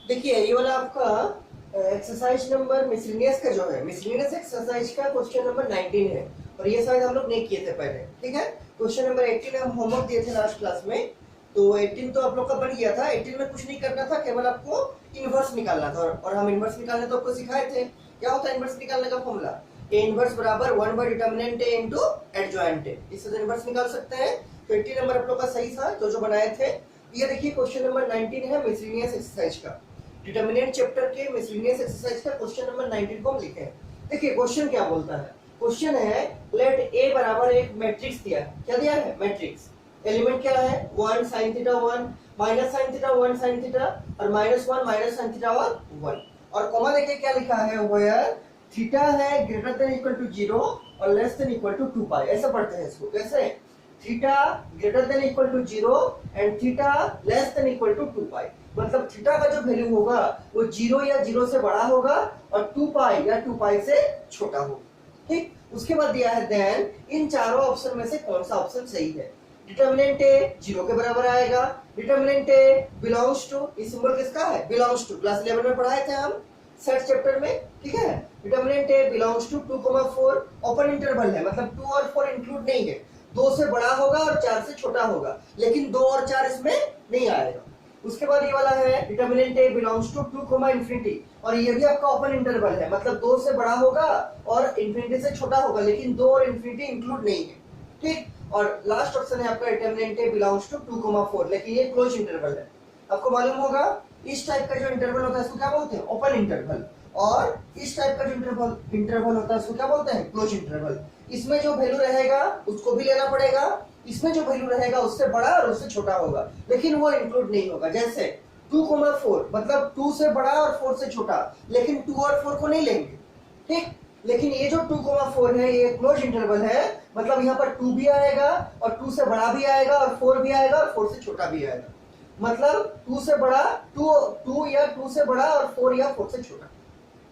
देखिए ये वाला आपका एक्सरसाइज नंबर मिसलिनियस का जो है, मिसलिनियस एक्सरसाइज का क्वेश्चन नंबर 19 है और ये शायद हम लोग नहीं किए थे पहले। ठीक है, क्वेश्चन नंबर 18 हम होमवर्क दिए थे लास्ट क्लास में, तो 18 तो आप लोग का बन गया था। 18 में कुछ नहीं करना था, केवल आपको इनवर्स निकालना था और हम इनवर्स निकालने तो आपको सिखाए थे। क्या होता है इनवर्स निकालने का फॉर्मूला? ए इनवर्स बराबर 1 bye determinant A into adjoint A, इससे तो इनवर्स निकाल सकते हैं। तो 18 नंबर आप लोग का सही था जो बनाए थे। ये देखिए क्वेश्चन नंबर 19 है मिसलिनियस एक्सरसाइज का, डिटर्मिनेंट चैप्टर के मिसलिनियस एक्सरसाइज का क्वेश्चन नंबर 19 को हम लिखे हैं। देखिए क्वेश्चन क्या बोलता है, क्वेश्चन है लेट ए बराबर एक मैट्रिक्स दिया है। क्या दिया है? मैट्रिक्स। एलिमेंट क्या है? 1 sin theta 1 minus sin theta 1 sin theta और -1 माइनस sin थीटा और 1 और कॉमा लेके क्या लिखा है वेयर थीटा है ग्रेटर देन इक्वल टू 0 और less than equal to 2 pi. ऐसा पढ़ते हैं इसको। कैसे? Theta greater than equal to 0 and theta less than equal to 2 pi. मतलब थीटा का जो वैल्यू होगा वो 0 या 0 से बड़ा होगा और 2 पाई या 2 पाई से छोटा होगा। ठीक, उसके बाद दिया है देन इन चारों ऑप्शन में से कौन सा ऑप्शन सही है। डिटर्मिनेंट ए 0 के बराबर आएगा, डिटर्मिनेंट ए बिलोंग्स टू, ये सिंबल किसका है? बिलोंग्स टू, क्लास 11 में पढ़ाए थे हम सेट चैप्टर में। ठीक है, determinant A belongs to 2,4 open interval है, मतलब 2 और 4 इंक्लूड नहीं है। 2 से बड़ा होगा और 4 से छोटा होगा, लेकिन 2 और 4 इसमें नहीं आएगा। उसके बाद ये वाला है determinant A belongs to 2, infinity और ये भी आपका ओपन इंटरवल है, मतलब 2 से बड़ा होगा और इंफिनिटी से छोटा होगा, लेकिन 2 और इंफिनिटी इंक्लूड नहीं है। ठीक, और लास्ट ऑप्शन है आपका डिटर्मिनेंट ए बिलोंग्स टू 2,4, लेकिन ये क्लोज इंटरवल है। आपको मालूम होगा इस टाइप का जो इंटरवल होता है इसको क्या बोलते हैं? Open interval. और इस टाइप का जो इंटरवल होता है उसको क्या बोलते हैं? Close interval. इसमें जो वैल्यू रहेगा उसको भी लेना पड़ेगा, इसमें जो वैल्यू रहेगा उससे बड़ा और उससे छोटा होगा, लेकिन वो इंक्लूड नहीं होगा। जैसे 2,4 मतलब 2 से बड़ा और 4 से छोटा, लेकिन 2 और 4 को नहीं लेंगे। ठीक, लेकिन ये जो 2,4 है ये क्लोज इंटरवल है, मतलब यहाँ पर 2 भी आएगा और 2 से बड़ा भी आएगा और 4 भी आएगा और 4 से छोटा भी आएगा। मतलब 2 से बड़ा 2 या 2 से बड़ा और 4 या 4 से छोटा।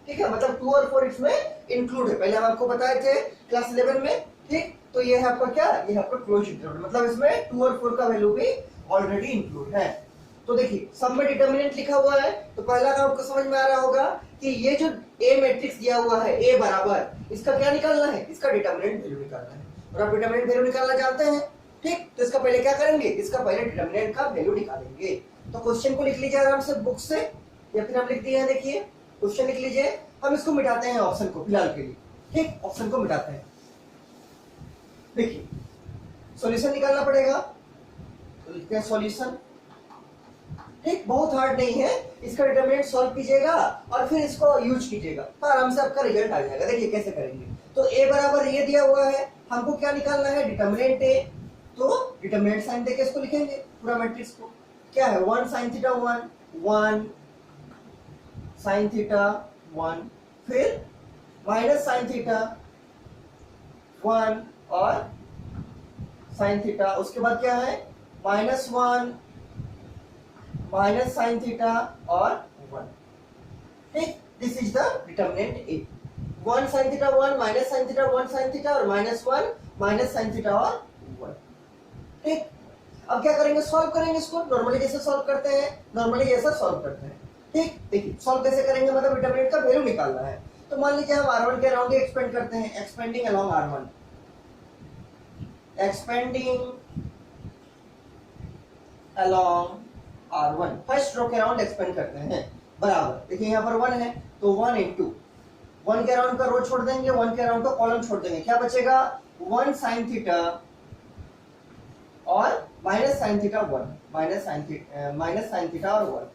ठीक है, मतलब 2 और 4 इसमें इंक्लूड है, पहले हम आपको बताए थे क्लास 11 में। ठीक, तो ये है आपका क्या? ये है आपका क्लोज इंटरवल, मतलब इसमें 2 और 4 का वैल्यू भी ऑलरेडी इंक्लूड है। तो देखिए सब में डिटर्मिनेंट लिखा हुआ है, तो पहला काम आपको समझ में आ रहा होगा कि ये जो ए मैट्रिक्स दिया हुआ है ए बराबर, इसका क्या निकालना है? इसका डिटर्मिनेंट वैल्यू निकालना है और आप डिटर्मिनेंट वैल्यू निकालना जानते हैं। ठीक, तो इसका पहले क्या करेंगे? इसका पहले डिटर्मिनेंट का वैल्यू निकालेंगे। तो क्वेश्चन को लिख लीजिए आराम से बुक से या फिर हम लिख दिए हैं, देखिए क्वेश्चन लिख लीजिए। हम इसको मिटाते हैं ऑप्शन को फिलहाल के लिए। ठीक, ऑप्शन को मिटाते हैं। देखिए सॉल्यूशन निकालना पड़ेगा, तो लिखते हैं सॉल्यूशन। ठीक, बहुत हार्ड नहीं है, इसका डिटर्मिनेंट सॉल्व कीजिएगा और फिर इसको यूज कीजिएगा तो आराम से आपका रिजल्ट आ जाएगा। देखिए कैसे करेंगे। तो ए बराबर ये दिया हुआ है, हमको क्या निकालना है? डिटर्मिनेंट ए। तो डिटर्मिनेंट साइन देके इसको लिखेंगे पूरा मैट्रिक्स को। क्या है? 1 sin थीटा 1 sin थीटा 1 फिर माइनस sin थीटा 1 और sin थीटा, उसके बाद क्या है? -1 माइनस sin थीटा और 1। ठीक, this is the determinant A. 1 sin theta 1 minus sin theta 1 sin theta और -1 माइनस sin थीटा और 1। ठीक, अब क्या करेंगे? सॉल्व करेंगे इसको नॉर्मली जैसे सॉल्व करते हैं, नॉर्मली जैसा सॉल्व करते हैं। ठीक, देखिए सॉल्व कैसे करेंगे, मतलब डिटर्मिनेंट का वैल्यू निकालना है। तो मान लीजिए हम r1 के अराउंड एक्सपेंड करते हैं, expanding along r1, expanding along r1 first row के अराउंड एक्सपेंड करते हैं बराबर। देखिए यहाँ पर 1 है तो 1 into 1 के अराउंड का रो छोड़ देंगे, 1 के अराउंड का कॉलम छोड़ देंगे, क्या बचेगा? 1 sin थीटा और minus sin theta 1 minus sin theta और 1।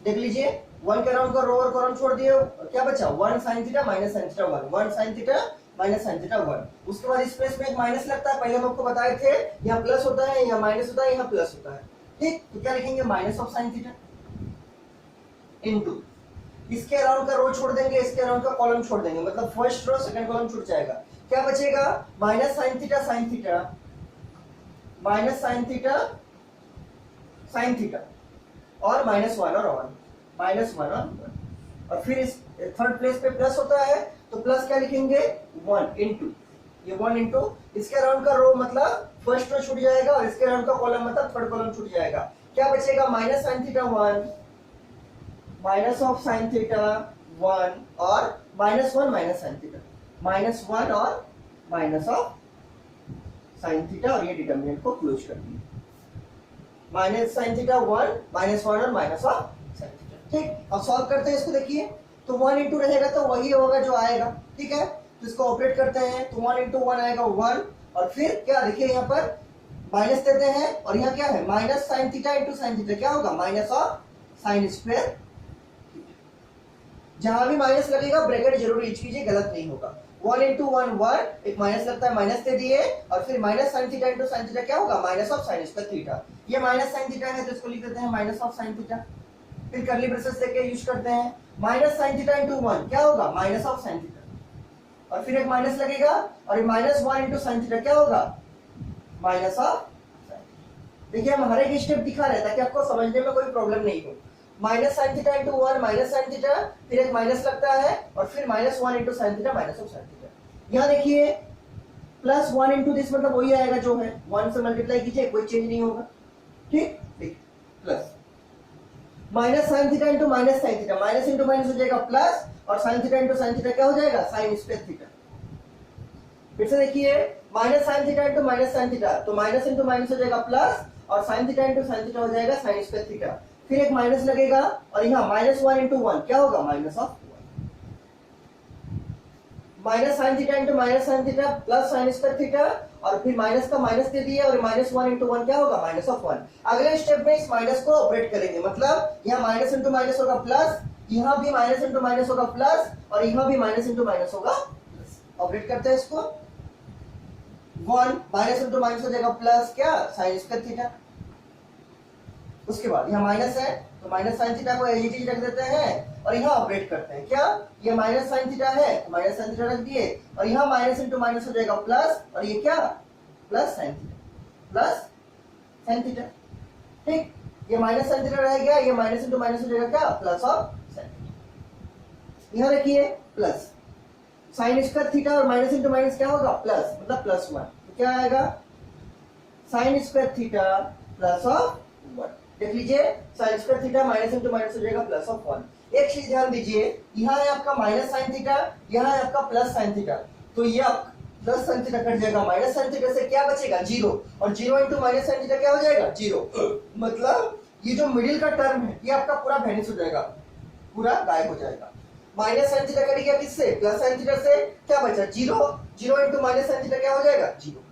देख लीजिए 1 के अराउंड का रो और कॉलम छोड़ दिए, क्या बचा? 1 sin theta minus sin theta 1, 1 sin theta minus sin theta 1। उसके बाद इस प्लेस में एक माइनस लगता है, पहले हम आपको बताए थे यहाँ प्लस होता है, यहाँ माइनस होता है, यहाँ प्लस होता है। ठीक, तो क्या लिखेंगे? Minus of sin theta into इसके अराउंड का रो छोड़ देंगे, इसके अराउंड का कॉलम छोड़ देंगे, मतलब फर्स्ट रो सेकंड कॉलम छूट जाएगा। क्या बचेगा? Minus sin theta minus sin theta और -1 और 1 -1 और 1 और फिर इस थर्ड प्लेस पे प्लस होता है तो प्लस क्या लिखेंगे? 1 इंटू ये 1 इंटू इसके अराउंड का रो मतलब फर्स्ट रो छूट जाएगा और इसके अराउंड का कॉलम मतलब थर्ड कॉलम छूट जाएगा। क्या बचेगा? Minus sine theta 1 minus of sine theta 1 और -1 माइनस साइन थीटा, -1 और माइनस ऑफ साइन थीटा, और ये डिटरमिनेंट को क्लोज कर दिया। माइनस साइन थीटा 1 -1 और माइनस ऑफ साइन थीटा। ठीक, अब सॉल्व करते हैं इसको। देखिए तो 1 इंटू रहेगा तो वही होगा जो आएगा। ठीक है, तो इसको ऑपरेट करते हैं तो 1 इंटू 1 आएगा 1, और फिर क्या देखिए यहाँ पर माइनस देते हैं और यहाँ क्या है minus sine theta into sine theta, क्या होगा माइनस ऑफ साइन स्क्वायर। जहां भी माइनस लगेगा ब्रैकेट जरूर यूज कीजिए, गलत नहीं होगा। 1 इंटू 1 1, एक माइनस लगता है माइनस दे दिए, और फिर minus sine theta into sine theta क्या होगा minus of sine square theta. ये माइनस साइन थीटा है तो इसको लिख देते हैं माइनस ऑफ साइन थीटा, फिर कर्ली ब्रेसेस देके यूज करते हैं। माइनस साइन थीटा इंटू 1 क्या होगा माइनस ऑफ साइन थीटा, और फिर एक माइनस लगेगा और माइनस 1 इंटू साइन थीटा क्या होगा माइनस ऑफ। देखिए हम हर एक स्टेप दिखा रहे हैं ताकि आपको समझने में कोई प्रॉब्लम नहीं हो। Minus sine theta into 1 minus sine theta, फिर एक माइनस लगता है और फिर -1 into sine theta minus of sine theta. यहाँ देखिए प्लस 1 इंटू दिस मतलब वही आएगा जो है 1 से मल्टीप्लाई कीजिए, कोई चेंज नहीं होगा। ठीक, देखिए plus minus sine theta into minus sine theta, minus into minus हो जाएगा प्लस, और sine theta into sine theta क्या हो जाएगा साइन स्क्वायर थीटा। फिर से देखिए minus sine theta into minus sine theta, तो माइनस इंटू माइनस हो जाएगा प्लस, और sine theta into sine theta हो जाएगा साइन स्क्वायर थीटा। फिर एक माइनस लगेगा और यहाँ -1 इंटू 1 क्या होगा minus of 1, minus sine theta into minus sine theta plus sine square theta, और फिर माइनस का माइनस दे दिया और -1 इंटू 1 क्या होगा माइनस ऑफ 1। अगले स्टेप में इस माइनस को ऑपरेट करेंगे, मतलब यहाँ माइनस इंटू माइनस होगा प्लस, यहाँ भी माइनस इंटू माइनस होगा प्लस, और यहाँ भी माइनस इंटू माइनस होगा प्लस। ऑपरेट करते हैं इसको, 1 माइनस इंटू माइनस हो जाएगा प्लस क्या साइन स्क्वायर थीटा। उसके बाद यहाँ माइनस है तो माइनस साइन थीटा को एज इट इज रख देते हैं और यहाँ ऑपरेट करते हैं। क्या ये माइनस साइन थीटा है तो माइनस साइन थीटा रख दिए, और यहाँ माइनस इंटू माइनस हो जाएगा प्लस, और ये क्या plus sine theta, plus sine theta. ठीक, ये माइनस साइन थीटा रह गया, ये माइनस इंटू माइनस हो जाएगा क्या प्लस ऑफ साइन थीटा। यहाँ रखिए प्लस साइन स्क्वायर थीटा और माइनस इंटू माइनस क्या होगा प्लस, मतलब +1, तो क्या आएगा sign square theta plus of 1। देख लीजिए sign square theta minus into minus हो जाएगा प्लस ऑफ 1। एक चीज ध्यान दीजिए, यहाँ है आपका माइनस साइन थीटा, यहाँ है आपका प्लस साइन थीटा, तो ये प्लस साइन थीटा कट जाएगा, माइनस साइन थीटा से क्या बचेगा 0, और 0 इंटू माइनस साइन थीटा क्या हो जाएगा 0। मतलब ये जो मिडिल का टर्म है ये आपका पूरा वैनिश हो जाएगा, पूरा गायब हो जाएगा। माइनस साइन थीटा कट गया किससे प्लस साइन थीटा से, क्या बचा 0, 0 इंटू माइनस साइन थीटा क्या हो जाएगा 0।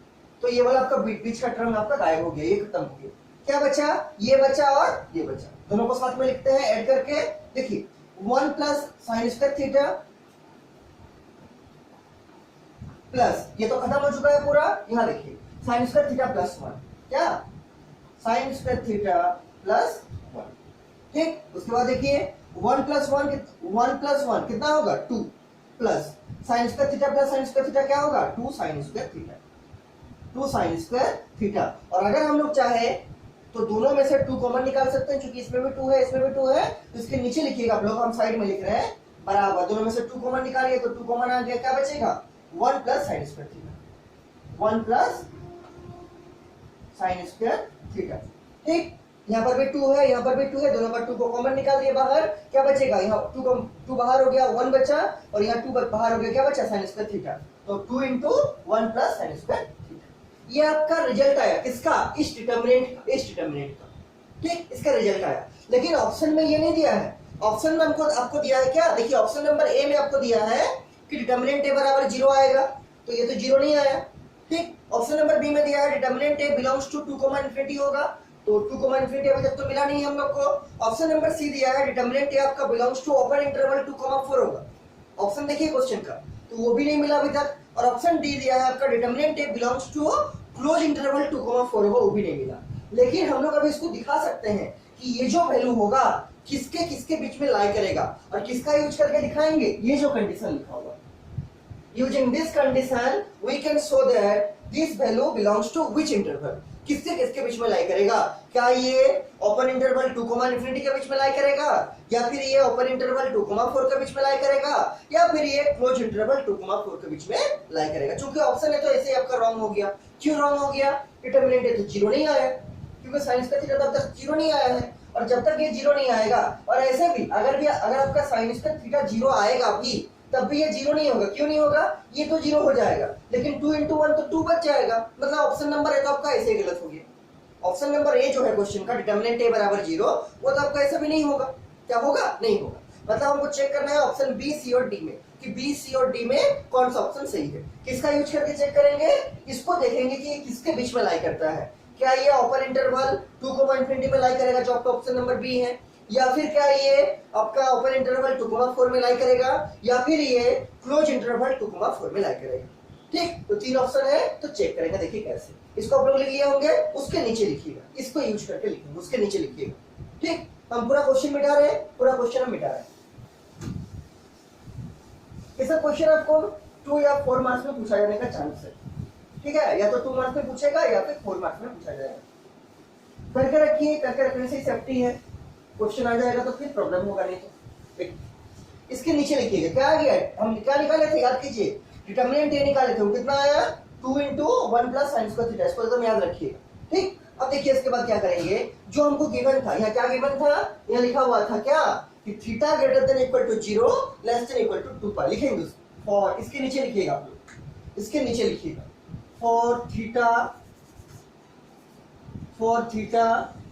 तो ये वाला आपका बीच का टर्म आपका गायब हो गया, ये खत्म हो गया। क्या बचा, ये बचा और ये बचा, दोनों को साथ में लिखते हैं ऐड करके। देखिए 1 plus sine square theta plus, ये तो खत्म हो चुका है पूरा, यहाँ देखिए साइन स्क्वायर थीटा प्लस 1, क्या साइन स्क्वायर थीटा प्लस 1। ठीक, उसके बाद देखिए 1 प्लस 1 कितना होगा 2, plus sine square theta plus sine square theta क्या होगा 2 sign square theta, 2 sign square theta. और अगर हम लोग चाहे तो दोनों में से 2 कॉमन निकाल सकते हैं, क्योंकि इसमें भी 2 है इसमें भी 2 है, तो इसके नीचे लिखिएगा आप लोग, हम साइड में लिख रहे हैं बराबर, दोनों में से 2 कॉमन निकालिए तो 2 कॉमन आ गया, क्या बचेगा 1 plus sine square theta, 1 plus sine square theta. ठीक, यहाँ पर भी 2 है यहाँ पर भी 2 है, दोनों का 2 को कॉमन निकाल दिए बाहर, क्या बचेगा यहाँ 2 बाहर हो गया 1 बचा, और यहाँ 2 बाहर हो गया, क्या बचा साइन स्क्वायर थीटा, तो 2 इंटू 1 प्लस साइन स्क्वायर। ये आपका रिजल्ट आया किसका, इस डिटरमिनेंट का। ठीक, इसका रिजल्ट आया, लेकिन ऑप्शन में ये नहीं दिया है। ऑप्शन में आपको दिया है क्या, देखिए ऑप्शन नंबर ए में आपको दिया है कि डिटरमिनेंट ए बराबर 0 आएगा, तो ये तो 0 नहीं आया। ठीक, ऑप्शन नंबर बी में दिया है डिटरमिनेंट ए बिलोंग्स टू 2, ∞ होगा, तो 2, ∞ अभी तक तो मिला नहीं हम लोग को। ऑप्शन नंबर सी दिया है डिटरमिनेंट ए आपका बिलोंग्स टू ओपन इंटरवल 2, 4 होगा। ऑप्शन देखिए क्वेश्चन का, तो वो भी नहीं मिला अभी तक। और ऑप्शन डी दिया है आपका determinant A belongs to close interval 2, 4 होगा, वो भी नहीं मिला। लेकिन हम लोग अभी इसको दिखा सकते हैं कि ये जो वैल्यू होगा किसके किसके बीच में लाई करेगा, और किसका यूज करके दिखाएंगे, ये जो कंडीशन लिखा होगा। Using this condition we can show that this value belongs to which interval. किससे किसके बीच में लाई करेगा? क्या ये ओपन इंटरवल 2 इन्फिनिटी के बीच में लाई करेगा, या फिर ये ओपन इंटरवल 2,4 के बीच में लाई करेगा, या फिर ये क्लोज इंटरवल 2,4 के बीच में लाई करेगा? चूंकि ऑप्शन है तो ऐसे ही आपका रॉन्ग हो गया। क्यों रॉन्ग हो गया? डिटरमिनेंट है तो जीरो नहीं आया, क्योंकि साइन का थीटा तब तक जीरो नहीं आया है, और जब तक ये जीरो नहीं आएगा, और ऐसे भी अगर आपका साइन का थीटा जीरो आएगा भी, तब भी ये जीरो नहीं होगा। क्यों नहीं होगा? ये तो जीरो हो जाएगा, लेकिन 2 into 1 तो 2 बच जाएगा, मतलब ऑप्शन नंबर ए तो आपका ऐसे ही गलत हो गया। ऑप्शन नंबर ए जो है क्वेश्चन का, डिटरमिनेंट ए बराबर जीरो, वो तो आपका ऐसा भी नहीं होगा। क्या होगा? नहीं होगा। मतलब हमको चेक करना है ऑप्शन बी, सी और डी में, कि बी, सी और डी में कौन सा ऑप्शन सही है। किसका यूज करके चेक करेंगे? इसको देखेंगे कि ये किसके बीच में लाई करता है। क्या ये ओपन इंटरवल 2 इन्फिनिटी में लाई करेगा, जो आपका ऑप्शन नंबर बी है, या फिर क्या ये आपका ओपन इंटरवल 2,4 में लाई करेगा, या फिर ये क्लोज इंटरवल 2,4 में लाई करेगा। ठीक, तो 3 ऑप्शन है, तो चेक करेंगे। देखिए कैसे, इसको आप लोग लिख लिए होंगे, उसके नीचे लिखिएगा, इसको यूज करके लिखेंगे, उसके नीचे लिखिएगा। ठीक, हम पूरा क्वेश्चन मिटा रहे हैं, पूरा क्वेश्चन हम मिटा रहे हैं। ये सब क्वेश्चन आपको 2 या 4 मार्क्स में पूछा जाने का चांस है। ठीक है, या तो 2 मार्क्स में पूछेगा या फिर 4 मार्क्स में पूछा जाएगा। करके रखिए, करके रखने से सेफ्टी है। क्वेश्चन आ जाएगा तो फिर प्रॉब्लम होगा नहीं तो। इसके नीचे लिखिएगा क्या आ गया, हम क्या निकाले थे, याद कीजिए, डिटरमिनेंट ए निकाले थे, वो कितना आया, 2 into 1 plus sin square theta, इसको एकदम याद रखिएगा। ठीक, अब देखिए इसके बाद क्या करेंगे, जो हमको गिवन था, यहाँ क्या गिवन था, यहाँ लिखा हुआ था क्या, कि theta greater than equal to 0 less than equal to 2 pi, लिखेंगे फॉर, इसके नीचे लिखिएगा आप लोग, इसके नीचे लिखिएगा, for theta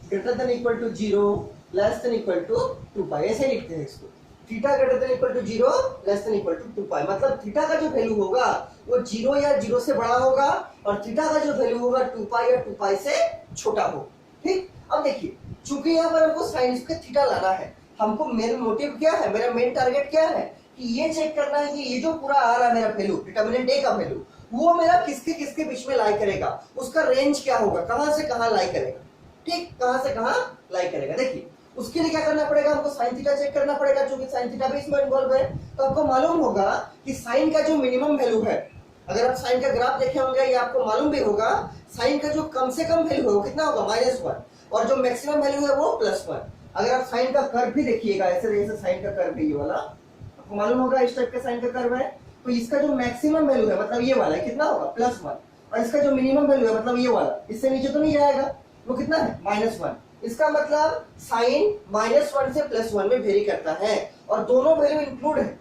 greater than equal to 0 less than equal to 2 pi, ऐसे लिखते हैं इसको। Theta greater than equal to 0 less than equal to 2 pi, मतलब थीटा का जो वैल्यू होगा वो 0 या 0 से बड़ा होगा, और थीटा का जो वैल्यू होगा 2 पाई या 2 पाई से छोटा हो। ठीक, अब देखिए, चूंकि यहाँ पर हमको साइन स्क्वायर थीटा लाना है, हमको मेन मोटिव क्या है, मेरा मेन टारगेट क्या है, कि ये चेक करना है कि ये जो पूरा आ रहा है मेरा वैल्यू, डिटरमिनेंट ए का वैल्यू, वो मेरा किसके किसके बीच में लाई करेगा, उसका रेंज क्या होगा, कहां से कहां लाई करेगा। ठीक, कहां से कहां लाई करेगा। देखिए उसके लिए क्या करना पड़ेगा, हमको साइन थीटा चेक करना पड़ेगा, क्योंकि साइन थीटा भी इसमें इन्वॉल्व है। तो आपको मालूम होगा कि साइन का जो मिनिमम वैल्यू है, अगर आप साइन का ग्राफ देखे होंगे, या आपको मालूम भी होगा, साइन का जो कम से कम वैल्यू है वो कितना होगा, -1, और जो मैक्सिमम वैल्यू है वो +1। अगर आप साइन का कर्व भी देखिएगा, ऐसे जैसे साइन का कर्व है ये वाला, आपको मालूम होगा इस टाइप का साइन का कर्व है, तो इसका जो मैक्सिमम वैल्यू है, मतलब ये वाला कितना होगा, +1, और इसका जो मिनिमम वैल्यू है, मतलब ये वाला, इससे नीचे तो नहीं जाएगा, वो कितना है, -1। इसका मतलब साइन -1 से +1 में वेरी करता है, और दोनों वैल्यू इंक्लूड है,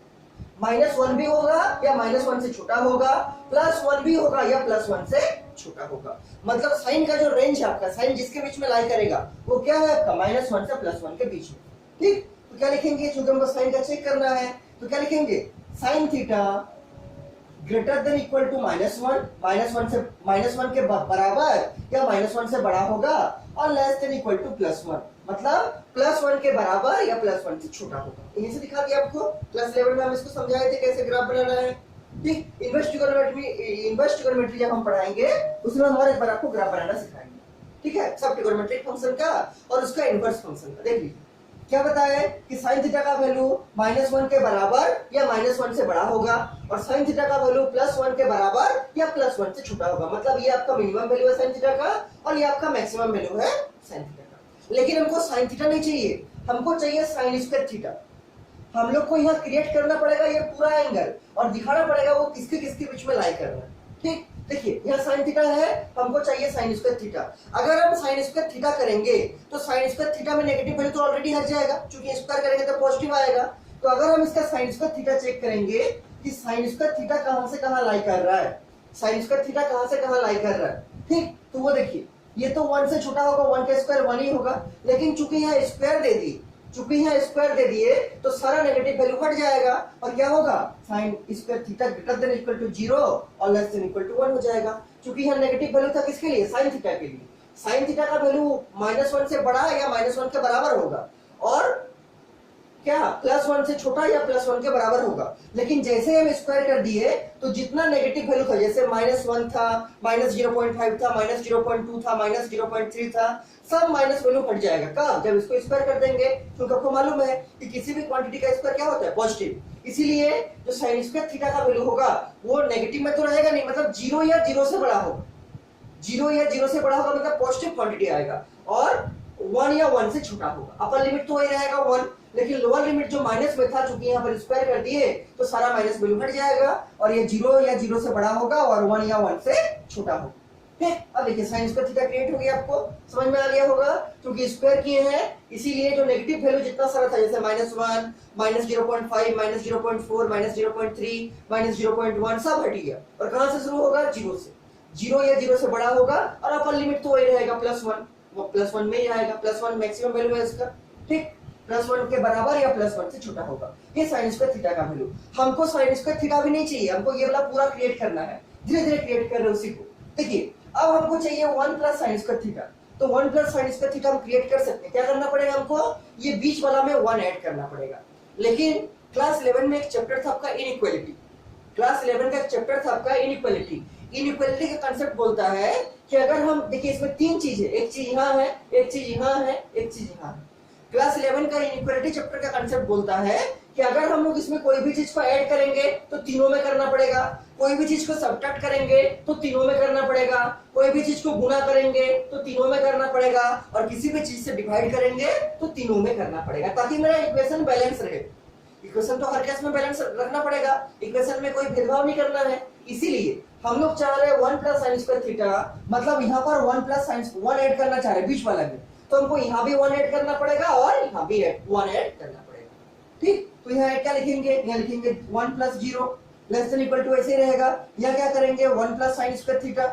-1 भी होगा या -1 से छोटा होगा, +1 भी होगा या +1 से छोटा होगा। मतलब साइन का जो रेंज है आपका, साइन जिसके बीच में लाई करेगा, वो क्या है आपका, -1 से +1 के बीच में। ठीक, तो क्या लिखेंगे, चूंकि हमको साइन का चेक करना है, तो क्या लिखेंगे, sine theta greater than equal to -1 के बराबर या -1 से बड़ा होगा, और लेस देन इक्वल टू +1, मतलब +1 के बराबर या +1 से छोटा होगा। यहीं से दिखा दिया आपको, क्लास 11 में हम इसको समझाए थे कैसे ग्राफ बनाना है। ठीक, इन्वर्स ट्रिगोनोमेट्री जब हम पढ़ाएंगे उसमें हम और एक बार आपको ग्राफ बनाना सिखाएंगे। ठीक है, सब ट्रिगोनोमेट्रिक फंक्शन का और उसका इन्वर्स फंक्शन का। देख लीजिए क्या बताया है कि साइन थीटा का वैल्यू -1 के बराबर या -1 से बड़ा होगा, और साइन थीटा का वैल्यू +1 के बराबर या +1 से छोटा होगा। मतलब ये आपका मिनिमम वैल्यू है साइन थीटा का, और ये आपका मैक्सिमम वैल्यू है साइन थीटा का। लेकिन हमको साइन थीटा नहीं चाहिए, हमको चाहिए साइन स्क्वायर थीटा। हम लोग को यहाँ क्रिएट करना पड़ेगा ये पूरा एंगल, और दिखाना पड़ेगा वो किसके किसके बीच में लाई करना है। ठीक, देखिए यहाँ साइन थीटा है, हमको चाहिए साइन स्क्वायर थीटा। अगर हम साइन स्क्वायर थीटा करेंगे तो साइन स्क्वायर थीटा में नेगेटिव वैल्यू तो ऑलरेडी हट जाएगा, क्योंकि स्क्वायर करेंगे तो पॉजिटिव आएगा। तो अगर हम इसका साइन स्क्वायर थीटा चेक करेंगे कि साइन स्क्वायर थीटा कहां से कहां लाई कर रहा है, साइन स्क्वायर थीटा कहां से कहां लाई कर रहा है। ठीक, तो वो देखिए ये तो 1 से छोटा होगा, 1 का स्क्वायर 1 ही होगा, लेकिन चूंकि यहाँ स्क्वायर दे दिए तो सारा नेगेटिव वैल्यू हट जाएगा, और क्या होगा, sine square theta greater than equal to 0 और लेस देन इक्वल टू 1 हो जाएगा। क्योंकि यहाँ नेगेटिव वैल्यू था किसके लिए, साइन थीटा के लिए। साइन थीटा का वैल्यू -1 से बड़ा या -1 के बराबर होगा, और क्या +1 से छोटा या +1 के बराबर होगा। लेकिन जैसे हम स्क्वायर कर दिए तो जितना नेगेटिव वैल्यू था, जैसे -1 था, -0.5 था, -0.2 था, -0.3 था, सब माइनस वैल्यू हट जाएगा। कब, जब इसको स्क्वायर कर देंगे। क्योंकि आपको मालूम है कि किसी भी क्वांटिटी का स्क्वायर क्या होता है, पॉजिटिव। इसीलिए जो साइन स्क्वायर थीटा का वैल्यू होगा वो नेगेटिव में तो रहेगा नहीं, मतलब 0 या 0 से बड़ा होगा। जीरो या जीरो से बड़ा होगा मतलब पॉजिटिव क्वांटिटी आएगा, और 1 या 1 से छोटा होगा। अपर लिमिट तो वही रहेगा 1, लेकिन लोअर लिमिट जो माइनस में था, चूंकि यहाँ पर स्क्वायर कर दिए तो सारा माइनस वैल्यू हट जाएगा, और ये 0 या 0 से बड़ा होगा और 1 या 1 से छोटा होगा। ठीक, अब देखिए साइन स्क्वायर थीटा क्रिएट हो गया, आपको समझ में आ गया होगा, क्योंकि स्क्वायर किए हैं इसीलिए जो नेगेटिव वैल्यू जितना सारा था, जैसे -1, -0.5, -0.4, -0.3, -0.1 सब हट गया, और कहां से शुरू होगा? 0 से। 0 या 0 से बड़ा होगा, और अपर लिमिट तो वही रहेगा +1, वो +1 में ही आएगा, +1 मैक्सिमम वैल्यू है इसका। ठीक, +1 के बराबर या +1 से छोटा होगा, ये साइन स्क्वायर थीटा का वैल्यू। हमको साइन स्क्वायर थीटा भी नहीं चाहिए, हमको ये वाला पूरा क्रिएट करना है, धीरे धीरे क्रिएट कर रहे हैं उसी को। देखिए अब हमको चाहिए 1 प्लस साइन स्क्वायर थीटा, तो 1 प्लस साइन स्क्वायर थीटा हम क्रिएट कर सकते हैं। क्या करना पड़ेगा हमको? ये बीच वाला में 1 ऐड करना पड़ेगा। लेकिन क्लास 11 में एक चैप्टर था आपका इनइक्वालिटी, क्लास 11 का एक चैप्टर था आपका इनइक्वालिटी। इनइक्वालिटी का कांसेप्ट बोलता है कि अगर हम देखिए इसमें 3 चीज है, एक चीज यहाँ है, एक चीज यहाँ है, एक चीज यहाँ है। क्लास 11 का इनइक्वालिटी चैप्टर का कांसेप्ट बोलता है कि अगर हम लोग इसमें कोई भी चीज को ऐड करेंगे तो तीनों में करना पड़ेगा, कोई भी चीज को सब्ट्रैक्ट करेंगे तो तीनों में करना पड़ेगा, कोई भी चीज को गुणा करेंगे तो तीनों में करना पड़ेगा, और किसी भी चीज से डिवाइड करेंगे तो तीनों में करना पड़ेगा, ताकि मेरा इक्वेशन बैलेंस रहे। इक्वेशन तो हर केस में बैलेंस रखना पड़ेगा, इक्वेशन में कोई भेदभाव नहीं करना है। इसीलिए हम लोग चाह रहे हैं 1 प्लस साइन स्क्वायर थीटा, मतलब यहाँ पर 1 प्लस साइन 1 ऐड करना चाह रहे हैं बीच वाला में, तो हमको यहाँ भी 1 ऐड करना पड़ेगा और यहाँ भी 1 ऐड करना पड़ेगा। ठीक, तो यहाँ क्या लिखेंगे? यहाँ लिखेंगे 1 plus 0 less than equal to, ऐसे रहेगा। यहाँ क्या करेंगे? 1 प्लस साइन स्क्वायर थीटा,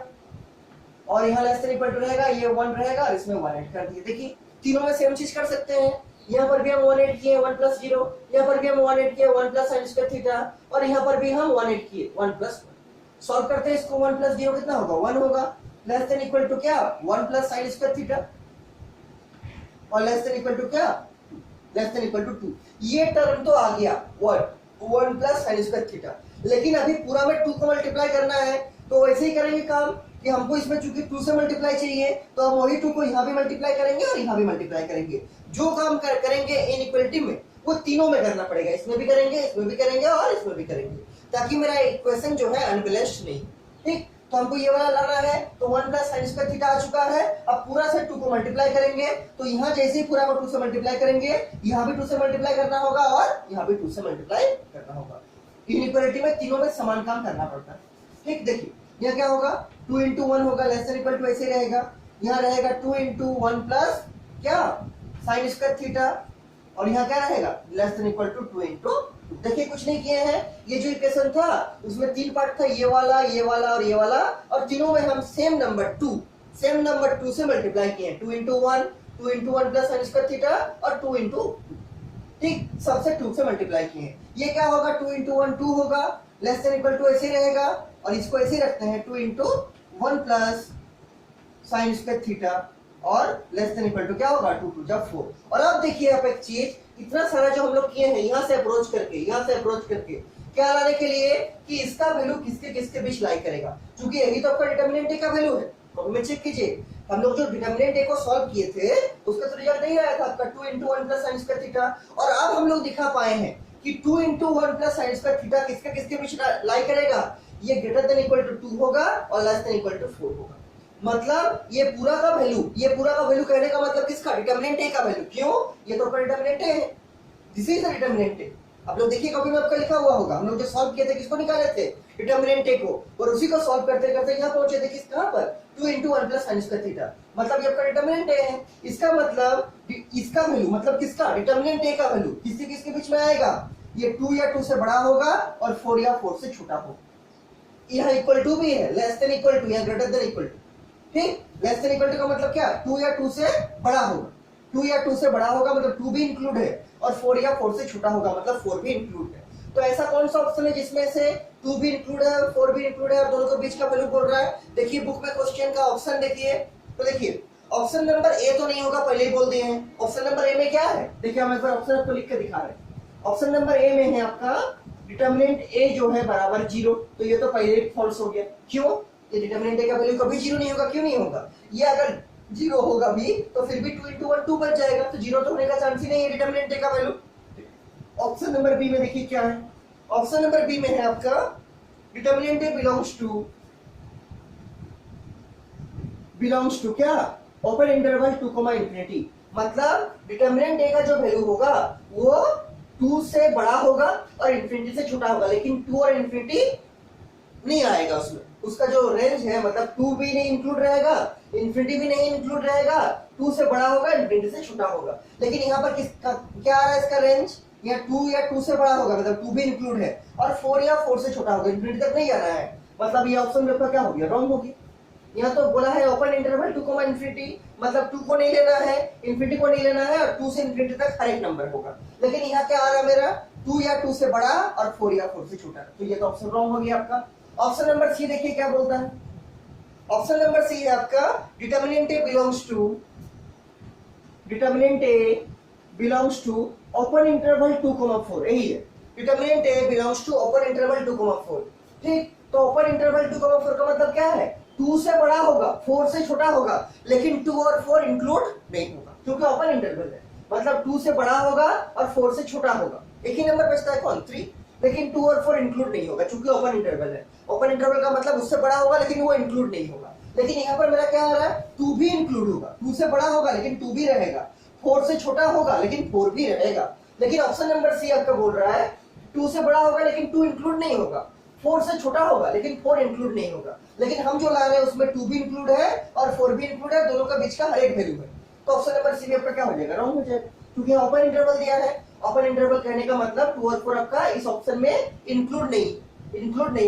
और यहाँ लेस देन इक्वल टू रहेगा, ये 1 रहेगा और इसमें 1 ऐड कर दिए। देखिए तीनों में सेम चीज कर सकते हैं, यहाँ पर भी हम 1 ऐड किए 1 प्लस 0, यहाँ पर भी हम 1 ऐड किए 1 प्लस साइन स्क्वायर थीटा, और यहाँ पर भी हम 1 ऐड किए 1 प्लस 1। सॉल्व करते हैं इसको, 1 प्लस 0 कितना होगा? 1 होगा, लेस देन इक्वल टू क्या? 1 प्लस साइन स्क्वायर थीटा, और लेस देन इक्वल टू क्या? Less than equal to 2। ये टर्म तो आ गया 1 प्लस साइन स्क्वायर थीटा, लेकिन अभी पूरा में 2 को मल्टीप्लाई करना है, तो वैसे ही करेंगे काम कि हमको इसमें चूंकि 2 से मल्टीप्लाई चाहिए, तो हम वही 2 को यहाँ भी मल्टीप्लाई करेंगे और यहाँ भी मल्टीप्लाई करेंगे। जो काम करेंगे इनइक्वालिटी में वो तीनों में करना पड़ेगा, इसमें भी करेंगे, इसमें भी करेंगे और इसमें भी करेंगे, ताकि मेरा इक्वेशन जो है अनबैलेंस्ड नहीं। ठीक, तो हमको ये वाला लाना है, तो 1 प्लस साइन स्क्वायर थीटा आ चुका है। अब पूरा से 2 को मल्टीप्लाई करेंगे, तो यहाँ जैसे ही पूरा को 2 से मल्टीप्लाई करेंगे, यहाँ भी 2 से मल्टीप्लाई करना होगा और यहाँ भी 2 से मल्टीप्लाई करना होगा। इनइक्वालिटी में तीनों में समान काम करना पड़ता है। ठीक, देखिए यहाँ क्या होगा? 2 into 1 होगा, लेस देन इक्वल टू ऐसे रहेगा, यहाँ रहेगा 2 into 1 प्लस क्या? साइन स्क्वायर थीटा, और यहाँ क्या रहेगा? Less than equal to 2 into 2। देखिए कुछ नहीं किए हैं, ये जो इक्वेशन था उसमें 3 पार्ट था, ये वाला, ये वाला और ये वाला, और तीनों में हम सेम नंबर 2 से मल्टीप्लाई किए हैं। 2 into 1 plus sine square theta और 2 into 2। ठीक, सबसे 2 से मल्टीप्लाई किए हैं। ये क्या होगा? 2 into 1 2 होगा, लेस देन इक्वल टू ऐसे रहेगा, और इसको ऐसे रखते हैं 2 into 1 plus sine square theta, और लेस देन इक्वल टू क्या होगा? 2 2 जब 4। और अब देखिए आप एक चीज, इतना सारा जो हम लोग किए हैं यहाँ से अप्रोच करके क्या लाने के लिए कि इसका वैल्यू किसके किसके बीच लाई करेगा, क्योंकि यही तो आपका डिटर्मिनेंट ए का वैल्यू है। कॉपी में चेक कीजिए, हम लोग जो डिटर्मिनेंट ए को सॉल्व किए थे उसका तो रिजल्ट नहीं आया था आपका 2 into 1 plus sine square theta, और अब हम लोग दिखा पाए हैं कि 2 into 1 plus sine square theta किसके किसके बीच लाई करेगा? ये ग्रेटर देन इक्वल टू 2 होगा और लेस देन इक्वल टू 4 होगा। मतलब ये पूरा का वैल्यू कहने का मतलब किसका? डिटर्मिनेंट ए का वैल्यू। क्यों? ये तो डिटर्मिनेंट ए है, दिस इज द डिटर्मिनेंट ए। आप लोग देखिए कॉपी में आपका लिखा हुआ होगा, हम लोग जो सॉल्व किए थे किसको निकाले थे? डिटर्मिनेंट ए को, और उसी को सॉल्व करते करते यहाँ पहुंचे थे किस कहां पर? 2 into 1 plus sine square theta, मतलब ये आपका डिटर्मिनेंट ए है। इसका मतलब इसका वैल्यू मतलब किसका? डिटर्मिनेंट ए का वैल्यू किसके किसके बीच में आएगा? ये 2 या 2 से बड़ा होगा और 4 या 4 से छोटा होगा। यहाँ इक्वल टू भी है, लेस देन इक्वल टू, यहाँ ग्रेटर देन इक्वल टू। ठीक, लेस देन इक्वल टू का मतलब क्या? 2 या 2 से बड़ा होगा, 2 या 2 से बड़ा होगा मतलब 2 भी इंक्लूड है, और 4 या 4 से छोटा होगा मतलब 4 भी इंक्लूड है। तो ऐसा कौन सा ऑप्शन है जिसमें से 2 भी इंक्लूड है और 4 भी इंक्लूड है और दोनों के बीच का वैल्यू बोल रहा है? देखिए बुक में क्वेश्चन का ऑप्शन देखिए, तो देखिए ऑप्शन नंबर ए तो नहीं होगा, पहले ही बोल दिए हैं। ऑप्शन नंबर ए में क्या है? देखिए हम एक बार ऑप्शन आपको लिख के दिखा रहे हैं। ऑप्शन नंबर ए में है आपका डिटर्मिनेंट ए जो है बराबर 0, तो ये तो पहले ही फॉल्स हो गया। क्यों? ये डिटर्मिनेंट ए का वैल्यू कभी 0 नहीं होगा। क्यों नहीं होगा? ये अगर 0 होगा भी तो फिर भी 2 into 1 2 बच जाएगा, तो 0 तो होने का चांस ही नहीं है डिटर्मिनेंट ए का वैल्यू। ऑप्शन नंबर बी में देखिए क्या है। ऑप्शन नंबर बी में है आपका determinant A belongs to belongs to क्या, ओपन इंटरवल 2, इंफिनिटी। मतलब डिटर्मिनेंट ए का जो वैल्यू होगा वो 2 से बड़ा होगा और इंफिनिटी से छोटा होगा, लेकिन 2 और इंफिनिटी नहीं आएगा उसमें। उसका जो रेंज है मतलब 2 भी नहीं इंक्लूड रहेगा, इंफिनिटी भी नहीं इंक्लूड रहेगा, 2 से बड़ा होगा, इंफिनिटी से छोटा होगा। लेकिन यहाँ पर किसका क्या आ रहा है इसका रेंज, या 2 या 2 से बड़ा होगा, मतलब 2 भी इंक्लूड है, और 4 या 4 से छोटा होगा, इंफिनिटी तक नहीं आना है। मतलब ये ऑप्शन में आपका क्या हो गया, रॉन्ग होगी। यहाँ तो बोला है ओपन इंटरवल 2, इंफिनिटी, मतलब 2 को नहीं लेना है, इंफिनिटी को नहीं लेना है, और 2 से इंफिनिटी तक हर एक नंबर होगा। लेकिन यहाँ क्या आ रहा है मेरा, 2 या 2 से बड़ा और 4 या 4 से छोटा, तो ये तो ऑप्शन रॉन्ग हो गया आपका। ऑप्शन नंबर सी देखिए क्या बोलता है। ऑप्शन नंबर सी है आपका determinant A belongs to open interval 2, 4, यही है। Determinant A belongs to open interval 2, 4। ठीक, तो ओपन इंटरवल 2, 4 का मतलब क्या है, 2 से बड़ा होगा, 4 से छोटा होगा, लेकिन 2 और 4 इंक्लूड नहीं होगा क्योंकि ओपन इंटरवल है। मतलब 2 से बड़ा होगा और 4 से छोटा होगा, एक ही नंबर बचता है कौन, 3, लेकिन 2 और 4 इंक्लूड नहीं होगा क्योंकि ओपन इंटरवल है। ओपन इंटरवल का मतलब उससे बड़ा होगा लेकिन वो इंक्लूड नहीं होगा। लेकिन यहाँ पर मेरा क्या आ रहा है, 2 भी इंक्लूड होगा, 2 से बड़ा होगा लेकिन 2 भी रहेगा, 4 से छोटा होगा लेकिन 4 भी रहेगा। लेकिन ऑप्शन नंबर सी आपका बोल रहा है 2 से बड़ा होगा लेकिन 2 इंक्लूड नहीं होगा, 4 से छोटा होगा लेकिन 4 इंक्लूड नहीं होगा। लेकिन हम जो ला रहे हैं उसमें 2 भी इंक्लूड है और 4 भी इंक्लूड है, दोनों का बीच का हर एक वैल्यू है। तो ऑप्शन नंबर सी में आपका क्या हो जाएगा, रॉन्ग हो जाएगा, क्योंकि ओपन इंटरवल दिया है। ओपन इंटरवल कहने का मतलब 2 और 4 आपका इस ऑप्शन में इंक्लूड नहीं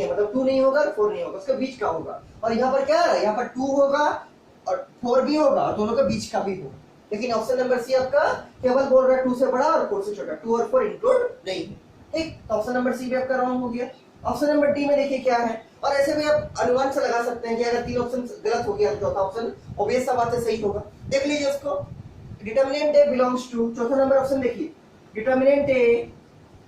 है, मतलब 2 नहीं होगा और 4 नहीं होगा, उसके बीच का होगा। और यहाँ पर क्या है, यहाँ पर 2 होगा और 4 भी होगा और दोनों के बीच का भी होगा। लेकिन ऑप्शन नंबर सी आपका केवल बोल रहा है 2 से बड़ा और 4 से छोटा, 2 और 4 इंक्लूड नहीं है। ठीक, तो ऑप्शन नंबर सी भी आपका रॉन्ग हो गया। ऑप्शन नंबर डी में देखिए क्या है, और ऐसे भी आप अनुमान से लगा सकते हैं कि अगर 3 ऑप्शन गलत हो गया तो चौथा ऑप्शन ऑब्वियस सा बात है सही होगा। देख लीजिए उसको, डिटर्मिनेंट ए बिलोंग्स टू, चौथा नंबर ऑप्शन देखिए, determinant A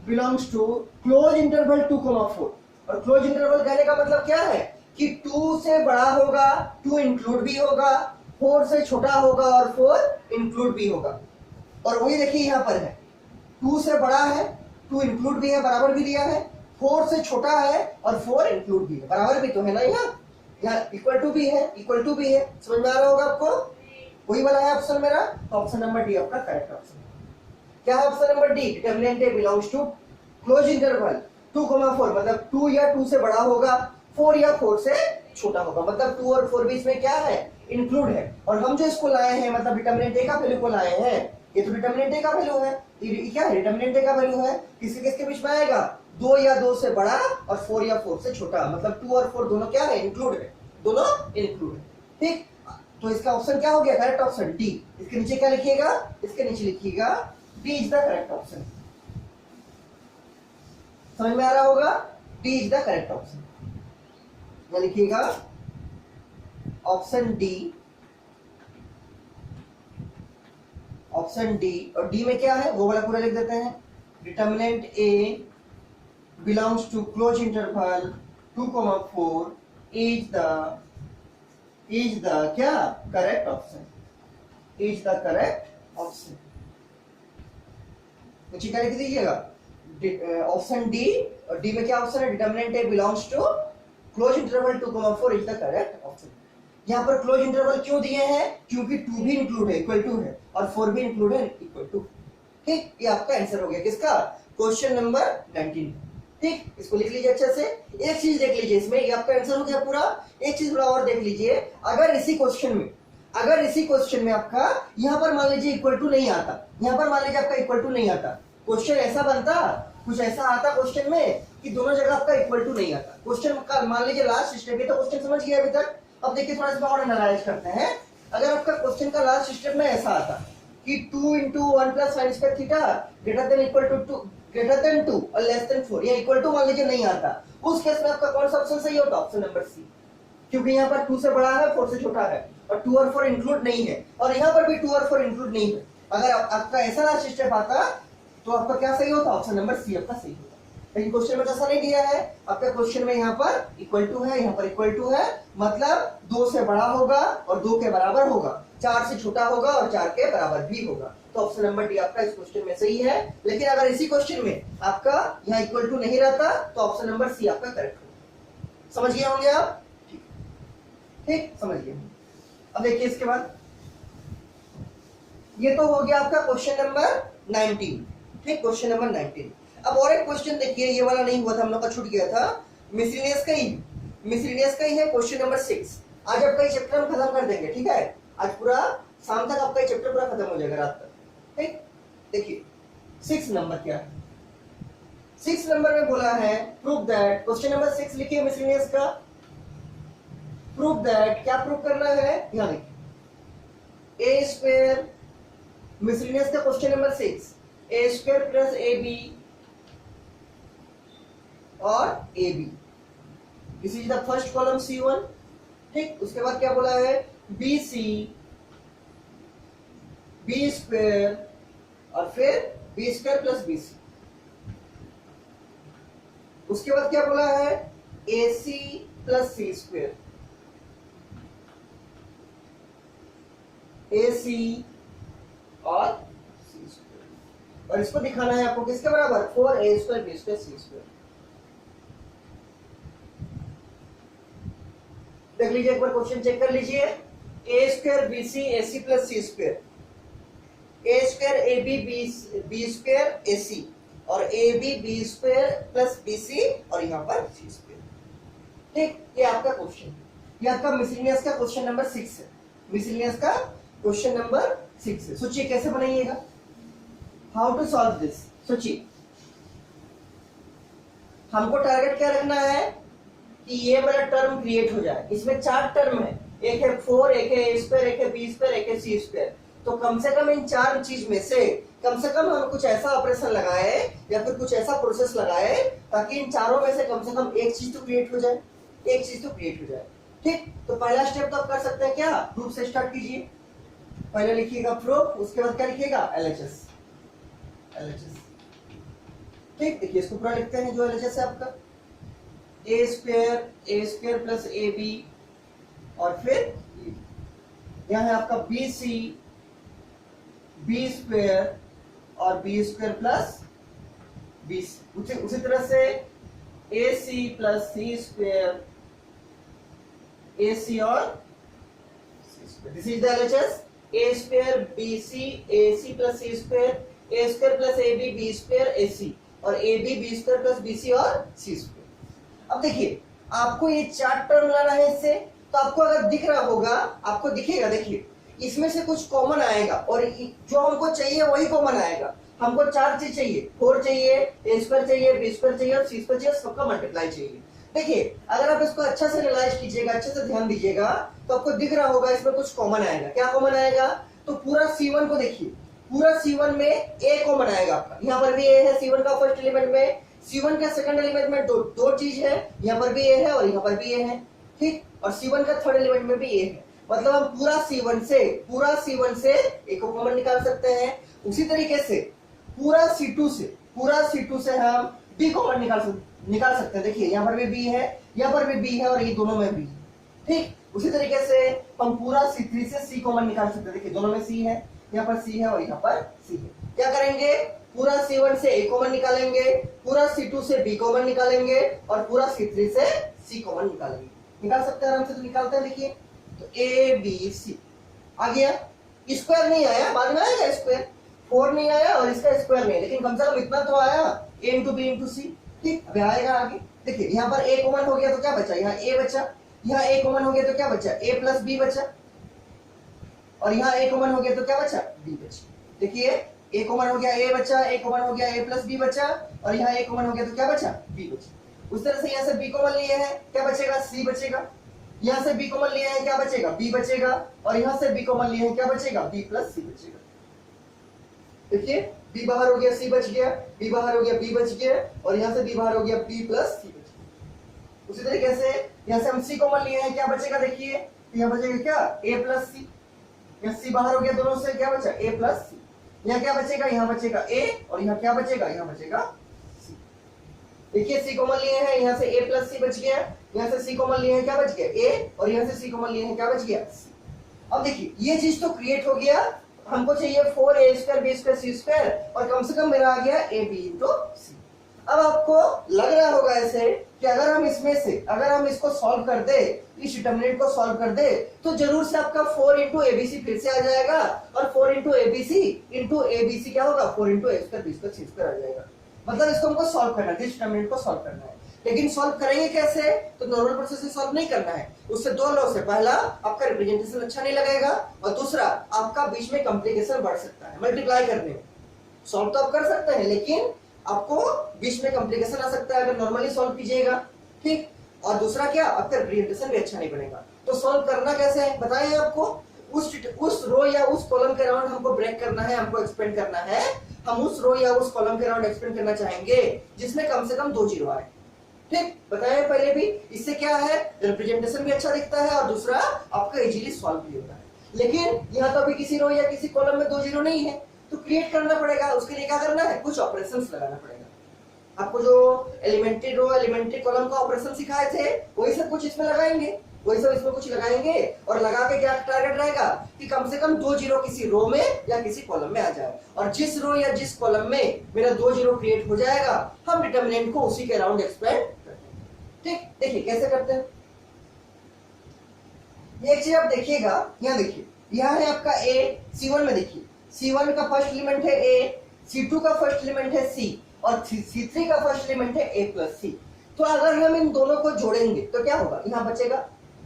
belongs to close interval 2, 4। और क्लोज इंटरवल कहने का मतलब क्या है कि 2 से बड़ा होगा, 2 इंक्लूड भी होगा, 4 से छोटा होगा और 4 इंक्लूड भी होगा। और वही देखिए यहाँ पर है, 2 से बड़ा है, 2 इंक्लूड भी है, बराबर भी दिया है, 4 से छोटा है और 4 इंक्लूड भी है, बराबर भी तो है ना, यहाँ इक्वल टू भी है, समझ में आ रहा होगा आपको, वही वाला है ऑप्शन मेरा। तो ऑप्शन नंबर डी आपका करेक्ट ऑप्शन क्या है, option number D, determinant A belongs to close interval 2, 4, मतलब 2 या 2 से बड़ा होगा, 4 या 4 से छोटा होगा, मतलब 2 और 4 बीच में क्या है, इंक्लूड है। और हम जो इसको लाए हैं मतलब डिटर्मिनेंट ए का वैल्यू को लाए हैं, ये तो डिटर्मिनेंट ए का वैल्यू है, क्या है, डिटर्मिनेंट ए का वैल्यू है, किसके किसके बीच में आएगा, 2 या 2 से बड़ा और 4 या 4 से छोटा, मतलब 2 और 4 दोनों क्या है, इंक्लूड है, दोनों इंक्लूड है। ठीक, तो इसका ऑप्शन क्या हो गया, करेक्ट ऑप्शन डी। इसके नीचे क्या लिखिएगा, इसके नीचे लिखिएगा D is the correct option. समझ में आ रहा होगा, D is the correct option, लिखिएगा ऑप्शन डी, और डी में क्या है वो वाला पूरा लिख देते हैं, determinant A belongs to close interval 2, 4 is the क्या correct option, is the correct option. नीचे क्या लिख दीजिएगा, ऑप्शन डी, और डी में क्या ऑप्शन है, determinant A belongs to close interval 2, 4 is the correct option. यहाँ पर क्लोज इंटरवल क्यों दिए हैं, क्योंकि 2 भी इंक्लूड है, इक्वल टू है, और 4 भी इंक्लूड है, इक्वल टू। ठीक, ये आपका आंसर हो गया किसका, क्वेश्चन नंबर 19। ठीक, इसको लिख लीजिए अच्छे से। एक चीज देख लीजिए इसमें, ये आपका आंसर हो गया पूरा। एक चीज थोड़ा और देख लीजिए, अगर इसी क्वेश्चन में आपका यहाँ पर मान लीजिए इक्वल टू नहीं आता, यहाँ पर मान लीजिए आपका इक्वल टू नहीं आता, क्वेश्चन ऐसा बनता, कुछ ऐसा आता क्वेश्चन में कि दोनों जगह आपका इक्वल टू नहीं आता, क्वेश्चन का मान लीजिए लास्ट स्टेप है, तो क्वेश्चन समझ गया अभी तक। अब देखिए थोड़ा सा और एनालाइज करते हैं। अगर आपका क्वेश्चन का लास्ट स्टेप में ऐसा आता कि 2 × 1 + sin square theta greater than equal to 2 और लेस देन 4, या इक्वल टू मान लीजिए नहीं आता, उस केस में आपका कौन सा ऑप्शन सही होता, ऑप्शन नंबर सी, क्योंकि यहाँ पर 2 से बड़ा है, 4 से छोटा है, और 2 और 4 इंक्लूड नहीं है, और यहाँ पर भी 2 और 4 इंक्लूड नहीं है। अगर आपका ऐसा लास्ट स्टेप आता तो आपका क्या सही होता, ऑप्शन नंबर सी आपका सही होता। लेकिन क्वेश्चन में ऐसा नहीं दिया है, आपका क्वेश्चन में यहाँ पर इक्वल टू है, यहाँ पर इक्वल टू है, मतलब 2 से बड़ा होगा और 2 के बराबर होगा, 4 से छोटा होगा और 4 के बराबर भी होगा। तो ऑप्शन नंबर डी आपका इस क्वेश्चन में सही है। लेकिन अगर इसी क्वेश्चन में आपका यहाँ इक्वल टू नहीं रहता तो ऑप्शन नंबर सी आपका करेक्ट होगा। समझ गए होंगे आप, ठीक, समझ गए। अब देखिए इसके बाद, ये तो हो गया आपका क्वेश्चन नंबर 19। ठीक, क्वेश्चन नंबर 19। अब और एक क्वेश्चन देखिए, ये वाला नहीं हुआ था हम लोग का, छूट गया था, मिसलेनियस का ही है क्वेश्चन नंबर 6। आज आपका ये चैप्टर हम खत्म कर देंगे, ठीक है, आज पूरा शाम तक आपका ये चैप्टर पूरा खत्म हो जाएगा, रात तक। ठीक, देखिए 6 नंबर क्या है। 6 नंबर में बोला है प्रूव दैट, क्वेश्चन नंबर 6 लिखिए मिसलेनियस का, प्रूव दैट, क्या प्रूव करना है, यहां देखिए ए स्क्वायर, मिसलेनियस का question number 6, A square plus A B और A B, this is the first column C1। ठीक, उसके बाद क्या बोला है, बी सी, बी स्क्वायर और फिर B square plus B C. उसके बाद क्या बोला है, ए C plus C square, A C और सी स्क्वायर, और इसको दिखाना है आपको किसके बराबर, 4a square B square C square. देख लीजिए एक बार क्वेश्चन चेक कर लीजिए, A square B C A C plus C square, A square A B B square A C और A B B square plus B C और यहाँ पर सी स्क्वायर। ठीक, ये आपका क्वेश्चन, ये आपका मिसलेनियस का क्वेश्चन नंबर 6 है, मिसलेनियस का क्वेश्चन नंबर 6 है। सोचिए कैसे बनाइएगा, हाउ टू सॉल्व दिस। सोचिए हमको टारगेट क्या रखना है कि ये वाला टर्म क्रिएट हो जाए। इसमें 4 टर्म है, एक है 4, एक है ए स्क्वायर, एक है बी स्क्वायर, एक है सी स्क्वायर। तो कम से कम इन 4 चीज में से कम हम कुछ ऐसा ऑपरेशन लगाए या फिर कुछ ऐसा प्रोसेस लगाए ताकि इन चारों में से कम एक चीज तो क्रिएट हो जाए, एक चीज तो क्रिएट हो जाए। ठीक, तो पहला स्टेप तो आप कर सकते हैं, क्या, प्रूफ से स्टार्ट कीजिए। पहले लिखिएगा प्रूफ, उसके बाद क्या लिखिएगा, एलएचएस। ठीक, देखिए इसको पूरा लिखते हैं, जो एलएचएस है आपका A square plus A B और फिर यहां है आपका बी सी, बी स्क्वायर और B square plus B C. उसी तरह से ए C plus C square, A C और C square, this is the LHS. A square B C, A C plus C square, A square plus A B B square A C और A B B square plus B C और C square. अब देखिए आपको ये 4 term लाना है इससे, तो आपको अगर दिख रहा होगा, आपको दिखेगा, देखिए इसमें से कुछ कॉमन आएगा और जो हमको चाहिए वही कॉमन आएगा। हमको 4 चीज चाहिए, 4 चाहिए, ए स्क्वायर चाहिए, बी स्क्वायर चाहिए और सी स्क्वायर चाहिए, सबका मल्टीप्लाई चाहिए। देखिए अगर आप इसको अच्छा से एनालाइज कीजिएगा, अच्छे से ध्यान दीजिएगा, तो आपको दिख रहा होगा इसमें कुछ कॉमन आएगा। क्या कॉमन आएगा, तो पूरा C1 को देखिए, पूरा C1 में ए कॉमन आएगा आपका, यहाँ पर भी ए है C1 का फर्स्ट एलिमेंट में, C1 का सेकंड एलिमेंट में दो चीज है, यहाँ पर भी ए है और यहाँ पर भी ए है। ठीक, और C1 का थर्ड एलिमेंट में भी ए है, मतलब हम पूरा C1 से ए को कॉमन निकाल सकते हैं। उसी तरीके से पूरा C2 से हम बी कॉमन निकाल सकते हैं। देखिए यहाँ पर भी बी है, यहाँ पर भी बी है और ये दोनों में बी है। ठीक, उसी तरीके से हम पूरा C3 से सी कॉमन निकाल सकते हैं। देखिए दोनों में सी है, यहाँ पर सी है और यहाँ पर सी है। क्या करेंगे, पूरा C1 से ए कॉमन निकालेंगे, पूरा C2 से बी कॉमन निकालेंगे और पूरा C3 से सी कॉमन निकालेंगे। निकाल सकते हैं आराम से, तो निकालते हैं। देखिए तो ए बी सी आ गया, स्क्वायर नहीं आया, बाद में आएगा स्क्वायर, 4 नहीं आया और इसका स्क्वायर नहीं, लेकिन कम से कम इतना तो आया, ए इंटू बी इंटू सी। ठीक, अब आएगा आगे। देखिए यहाँ पर ए कॉमन हो गया तो क्या बचा, यहाँ ए बचा, यहाँ ए कॉमन हो गया तो क्या बचा, ए प्लस बी बचा, और यहाँ ए कॉमन हो गया तो क्या बचा, बी बचा। देखिए ए कॉमन हो गया, ए बचा, ए कॉमन हो गया, ए प्लस बी बचा, और यहाँ ए कॉमन हो गया तो क्या बचा, बी बचा। उस तरह से यहाँ से बी कॉमन लिए हैं, क्या बचेगा, सी बचेगा। यहाँ से बी कॉमन लिए हैं, क्या बचेगा, बी बचेगा, और यहाँ से बी कॉमन लिए हैं, क्या बचेगा, बी प्लस सी बचेगा। देखिए बी बाहर हो गया, सी बच गया, बी बाहर हो गया, बी बच गया, और यहाँ से बी बाहर हो गया, बी प्लस सी बच गया। उसी तरीके से यहाँ से हम सी कॉमन लिए हैं, क्या बचेगा, देखिए यहाँ बचेगा क्या, ए प्लस सी, यहाँ सी बाहर हो गया दोनों से, क्या बचा, ए प्लस सी। यहाँ क्या बचेगा, यहाँ बचेगा ए, और यहाँ क्या बचेगा, यहाँ बचेगा सी। देखिए सी कॉमन लिए हैं, यहाँ से ए प्लस सी बच गया, यहाँ से सी कॉमन लिए हैं, क्या बच गया, ए, और यहाँ से सी कॉमन लिए हैं, क्या बच गया, सी। अब देखिए ये चीज तो क्रिएट हो गया, हमको चाहिए 4a square B square C square, और कम से कम मेरा आ गया ए बी इंटू सी। अब आपको लग रहा होगा ऐसे कि अगर हम इसमें से अगर हम इसको सॉल्व कर दे, इस डिटर्मिनेंट को सॉल्व कर दे, तो जरूर से आपका 4 इंटू एबीसी फिर से आ जाएगा, और 4 इंटू एबीसी क्या होगा, 4 into A square B square C square आ जाएगा। मतलब इसको हमको सॉल्व करना है, इस डिटर्मिनेंट को सॉल्व करना है। लेकिन सॉल्व करेंगे कैसे, तो नॉर्मल प्रोसेस से सॉल्व नहीं करना है, उससे दो लॉस है। पहला, आपका रिप्रेजेंटेशन अच्छा नहीं लगेगा, और दूसरा, आपका बीच में कॉम्प्लिकेशन बढ़ सकता है मल्टीप्लाई करने में। सॉल्व तो आप कर सकते हैं, लेकिन आपको बीच में कॉम्प्लिकेशन आ सकता है अगर नॉर्मली सॉल्व कीजिएगा, ठीक। और दूसरा क्या, आपका रिप्रेजेंटेशन भी अच्छा नहीं बनेगा। तो सॉल्व करना कैसे है बताएं आपको, उस रो या उस कॉलम के अराउंड हमको ब्रेक करना है, हमको एक्सपेंड करना है। हम उस रो या उस कॉलम के अराउंड एक्सपेंड करना चाहेंगे जिसमें कम से कम 2 जीरो आए, ठीक। बताया पहले भी, इससे क्या है, रिप्रेजेंटेशन भी अच्छा दिखता है, और दूसरा आपका इजीली सॉल्व भी होता है। लेकिन यहाँ तो अभी किसी रो या किसी कॉलम में 2 जीरो नहीं है, तो क्रिएट करना पड़ेगा। उसके लिए क्या करना है, कुछ ऑपरेशंस लगाना पड़ेगा। आपको जो एलिमेंट्री रो एलिमेंट्री कॉलम का ऑपरेशन सिखाए थे, वही सब कुछ इसमें लगाएंगे, वही सब इसमें कुछ लगाएंगे। और लगा के क्या टारगेट रहेगा कि कम से कम 2 जीरो किसी रो में या किसी कॉलम में आ जाए, और जिस रो या जिस कॉलम में मेरा 2 जीरो क्रिएट हो जाएगा, हम डिटर्मिनेंट को उसी के अराउंड एक्सपेंड करते हैं, ठीक। देखिए कैसे करते हैं, एक चीज आप देखिएगा, यहाँ देखिए, यहाँ है आपका ए, C1 में देखिए, C1 का फर्स्ट एलिमेंट है ए, C2 का फर्स्ट एलिमेंट है C, और C3 का फर्स्ट एलिमेंट है A प्लस C। तो अगर हम इन दोनों को जोड़ेंगे तो क्या होगा, यहाँ बचेगा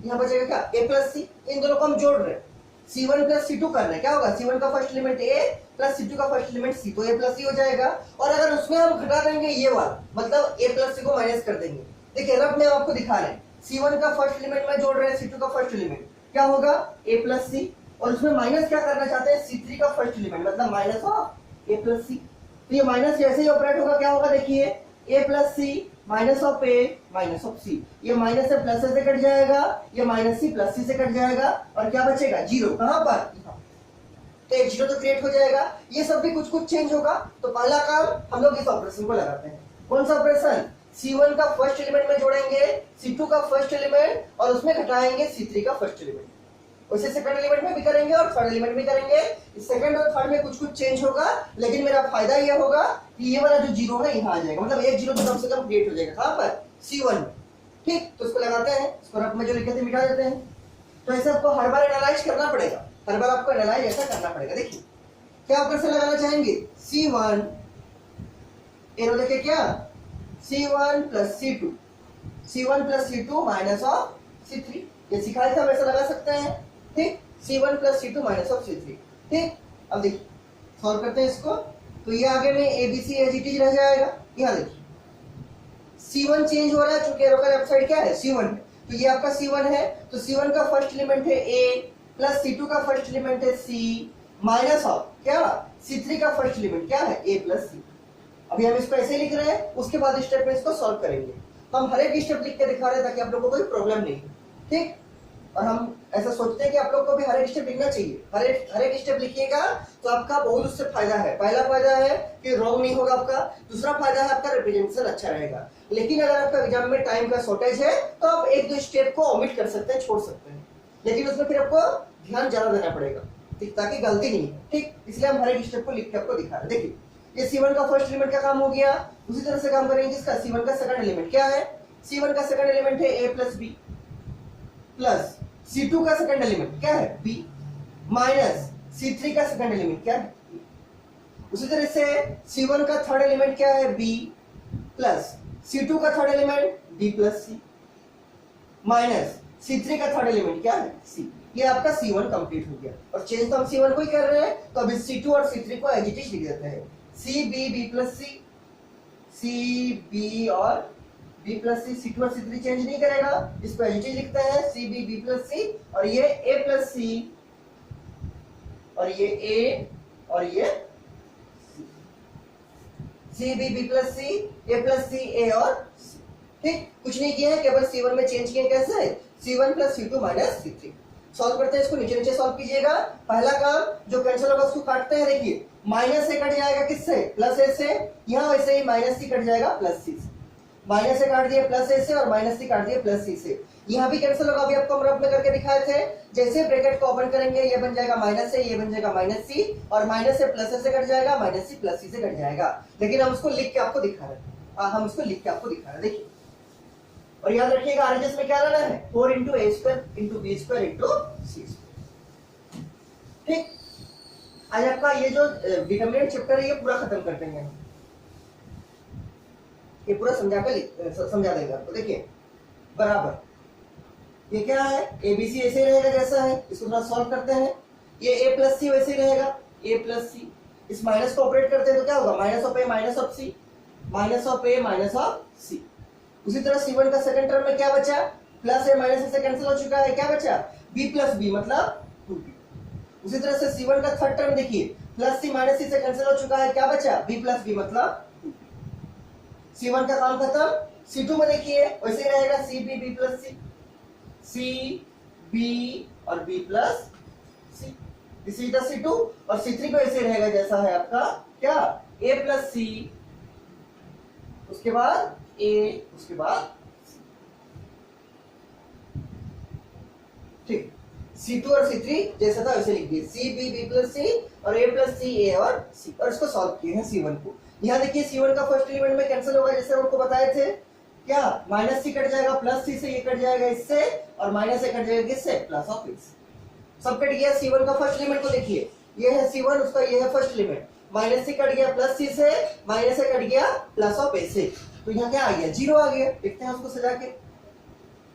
क्या, A प्लस C। इन दोनों को हम जोड़ रहे हैं, C1 प्लस C2 कर रहे हैं, क्या होगा, C1 का first element A plus C2 का फर्स्ट एलिमेंट C, तो A प्लस C हो जाएगा। और अगर उसमें हम घटा देंगे ये वाला, मतलब A प्लस C को माइनस कर देंगे। देखिए रफ में हम आपको दिखा रहे हैं, C1 का फर्स्ट एलिमेंट में जोड़ रहे हैं C2 का फर्स्ट एलिमेंट, क्या होगा, A प्लस C, और उसमें माइनस क्या करना चाहते हैं, C3 का फर्स्ट एलिमेंट, मतलब minus of A plus C। तो ये माइनस जैसे ही ऑपरेट होगा क्या होगा, देखिए A plus C minus of A minus of C, ये माइनस से प्लस से कट जाएगा, ये माइनस C प्लस C से कट जाएगा, और क्या बचेगा, जीरो। कहां पर, तो एक जीरो तो क्रिएट हो जाएगा। ये सब भी कुछ कुछ चेंज होगा। तो पहला काम हम लोग इस ऑपरेशन को लगाते हैं। कौन सा ऑपरेशन, C1 का फर्स्ट एलिमेंट में जोड़ेंगे C2 का फर्स्ट एलिमेंट, और उसमें घटाएंगे C3 का फर्स्ट एलिमेंट। उसे सेकंड एलिमेंट में भी करेंगे और थर्ड एलिमेंट में करेंगे। सेकंड और थर्ड में कुछ कुछ चेंज होगा, लेकिन मेरा फायदा यह होगा कि ये वाला जो जीरो है यहाँ आ जाएगा, मतलब एक जीरो तो कम से कम क्रिएट हो जाएगा। कहां पर, C1 में, ठीक। तो इसको लगाते हैं, इसको रफ में जो लिखे थे मिटा देते हैं। तो ऐसे आपको हर बार एनालाइज करना पड़ेगा, हर बार आपको एनालाइज ऐसा करना पड़ेगा। देखिए क्या ऑपरेशन लगाना चाहेंगे, C1 एरो देखे क्या, C1 plus C2, C1 plus C2 minus of C3, ये सिखाया था, वैसा लगा सकते हैं, ठीक। C1 plus C2 minus of C3, ठीक। अब देखिए सॉल्व करते हैं इसको, तो ये आगे में ABC एज इट इज रह जाएगा। यहाँ देखिए C1 चेंज हो रहा है, चूंकि एरो का लेफ्ट साइड क्या है, C1, तो ये आपका C1 है, तो C1 का फर्स्ट एलिमेंट है A प्लस C2 का फर्स्ट एलिमेंट है C माइनस ऑफ क्या, C3 का फर्स्ट एलिमेंट क्या है, A प्लस C। अभी हम इसको ऐसे लिख रहे हैं, उसके बाद स्टेप में इसको सॉल्व करेंगे। हम हर एक स्टेप लिख के दिखा रहे हैं ताकि आप लोगों को कोई प्रॉब्लम नहीं हो, ठीक। और हम ऐसा सोचते हैं कि आप लोग को भी हर एक स्टेप लिखना चाहिए, हर एक स्टेप लिखिएगा तो आपका बहुत उससे फायदा है। पहला फायदा है कि रॉन्ग नहीं होगा आपका, दूसरा फायदा है आपका रिप्रेजेंटेशन अच्छा रहेगा। लेकिन अगर आपका एग्जाम में टाइम का शॉर्टेज है तो आप एक दो स्टेप को ओमिट कर सकते हैं, छोड़ सकते हैं, लेकिन उसमें फिर आपको ध्यान ज्यादा देना पड़ेगा, ठीक, ताकि गलती नहीं है, ठीक। इसलिए हम हर एक स्टेप को लिख के आपको दिखा रहे हैं। देखिए ये C1 का फर्स्ट एलिमेंट का काम हो गया, उसी तरह से काम करेंगे इसका C1 का सेकंड एलिमेंट क्या है, C1 का सेकंड एलिमेंट है A plus B plus C2 का सेकंड एलिमेंट क्या है B माइनस C3 का सेकंड एलिमेंट क्या है B। उसी तरह से C1 का थर्ड एलिमेंट क्या है B प्लस C2 का third element B plus C minus C3 का थर्ड एलिमेंट क्या है C। ये आपका C1 कंप्लीट हो गया, और चेंज तो हम C1 को ही कर रहे हैं, तो अभी C2 और C3 को एज इट इज लिख देते हैं, B प्लस C B और B प्लस C, C2 और C3 चेंज नहीं करेगा, इसको एज इट इज लिखते हैं B प्लस C, और ये A प्लस C, और ये A और ये B plus C, A plus C, A और C, ठीक। कुछ नहीं किया है, केवल C1 में चेंज किया, कैसे, C1 plus C2 minus C3। Solve करते हैं इसको, नीचे नीचे सॉल्व कीजिएगा। पहला काम जो कैंसिल होगा उसको काटते हैं, देखिए माइनस से कट जाएगा किससे, प्लस A से, यहाँ वैसे ही माइनस C कट जाएगा प्लस C से, माइनस से काट दिया प्लस A से, और माइनस C काट दिया प्लस C से। यहाँ भी कैंसिल होगा, अभी आपको हम रफ में करके दिखाए थे, जैसे ब्रैकेट को ओपन करेंगे ये बन जाएगा माइनस A, ये बन जाएगा माइनस C, और माइनस से प्लस A से कट जाएगा, माइनस C प्लस C से कट जाएगा। लेकिन हम उसको लिख के आपको दिखा रहे हैं, हम उसको लिख के आपको दिखा रहे हैं। देखिए और याद रखिएगा आरएचएस में क्या लाना है, 4 into A square into B square into C square. ठीक, आज आपका ये जो डिटरमिनेंट चैप्टर है ये पूरा खत्म कर देंगे हम, ये पूरा समझा देंगे आपको। देखिए बराबर ये क्या है, एबीसी ऐसे रहेगा जैसा है, इसको थोड़ा सॉल्व करते हैं। ये ए प्लस सी वैसे ही रहेगा, ए प्लस सी, इस माइनस को ऑपरेट करते हैं तो क्या होगा, minus of A minus of C, minus of A minus of C. उसी तरह C1 का सेकंड टर्म में क्या बचा, प्लस ए माइनस से कैंसिल हो चुका है, क्या बचा, b प्लस बी मतलब 2b। उसी तरह से C1 का थर्ड टर्म देखिए, प्लस सी माइनस सी से कैंसिल हो चुका है, क्या बचा, b प्लस बी मतलब 2b। C1 का काम खत्म। C2 में देखिए वैसे ही रहेगा, सी बी बी प्लस सी, सी बी और b प्लस सी, इसी तरह C2 और C3 पे ऐसे रहेगा जैसा है आपका क्या, a प्लस सी, उसके बाद a, उसके बाद ठीक, C2 और C3 जैसा था वैसे लिख दिए, C B B plus C और A प्लस C A और C, और इसको सॉल्व किए हैं C1 को। यहाँ देखिए C1 का फर्स्ट एलिमेंट में कैंसिल होगा जैसे उनको बताए थे, क्या माइनस C कट जाएगा, प्लस C से ये कट जाएगा इससे, और माइनस A कट जाएगा किससे, प्लस ऑफ इससे, सब कट गया। C1 का फर्स्ट एलिमेंट को देखिए, ये है C1, उसका ये है first element, minus C cut गया प्लस C से, माइनस A कट गया प्लस ऑफ A से, तो यहाँ क्या आ गया, 0 आ गया। देखते हैं उसको सजा के,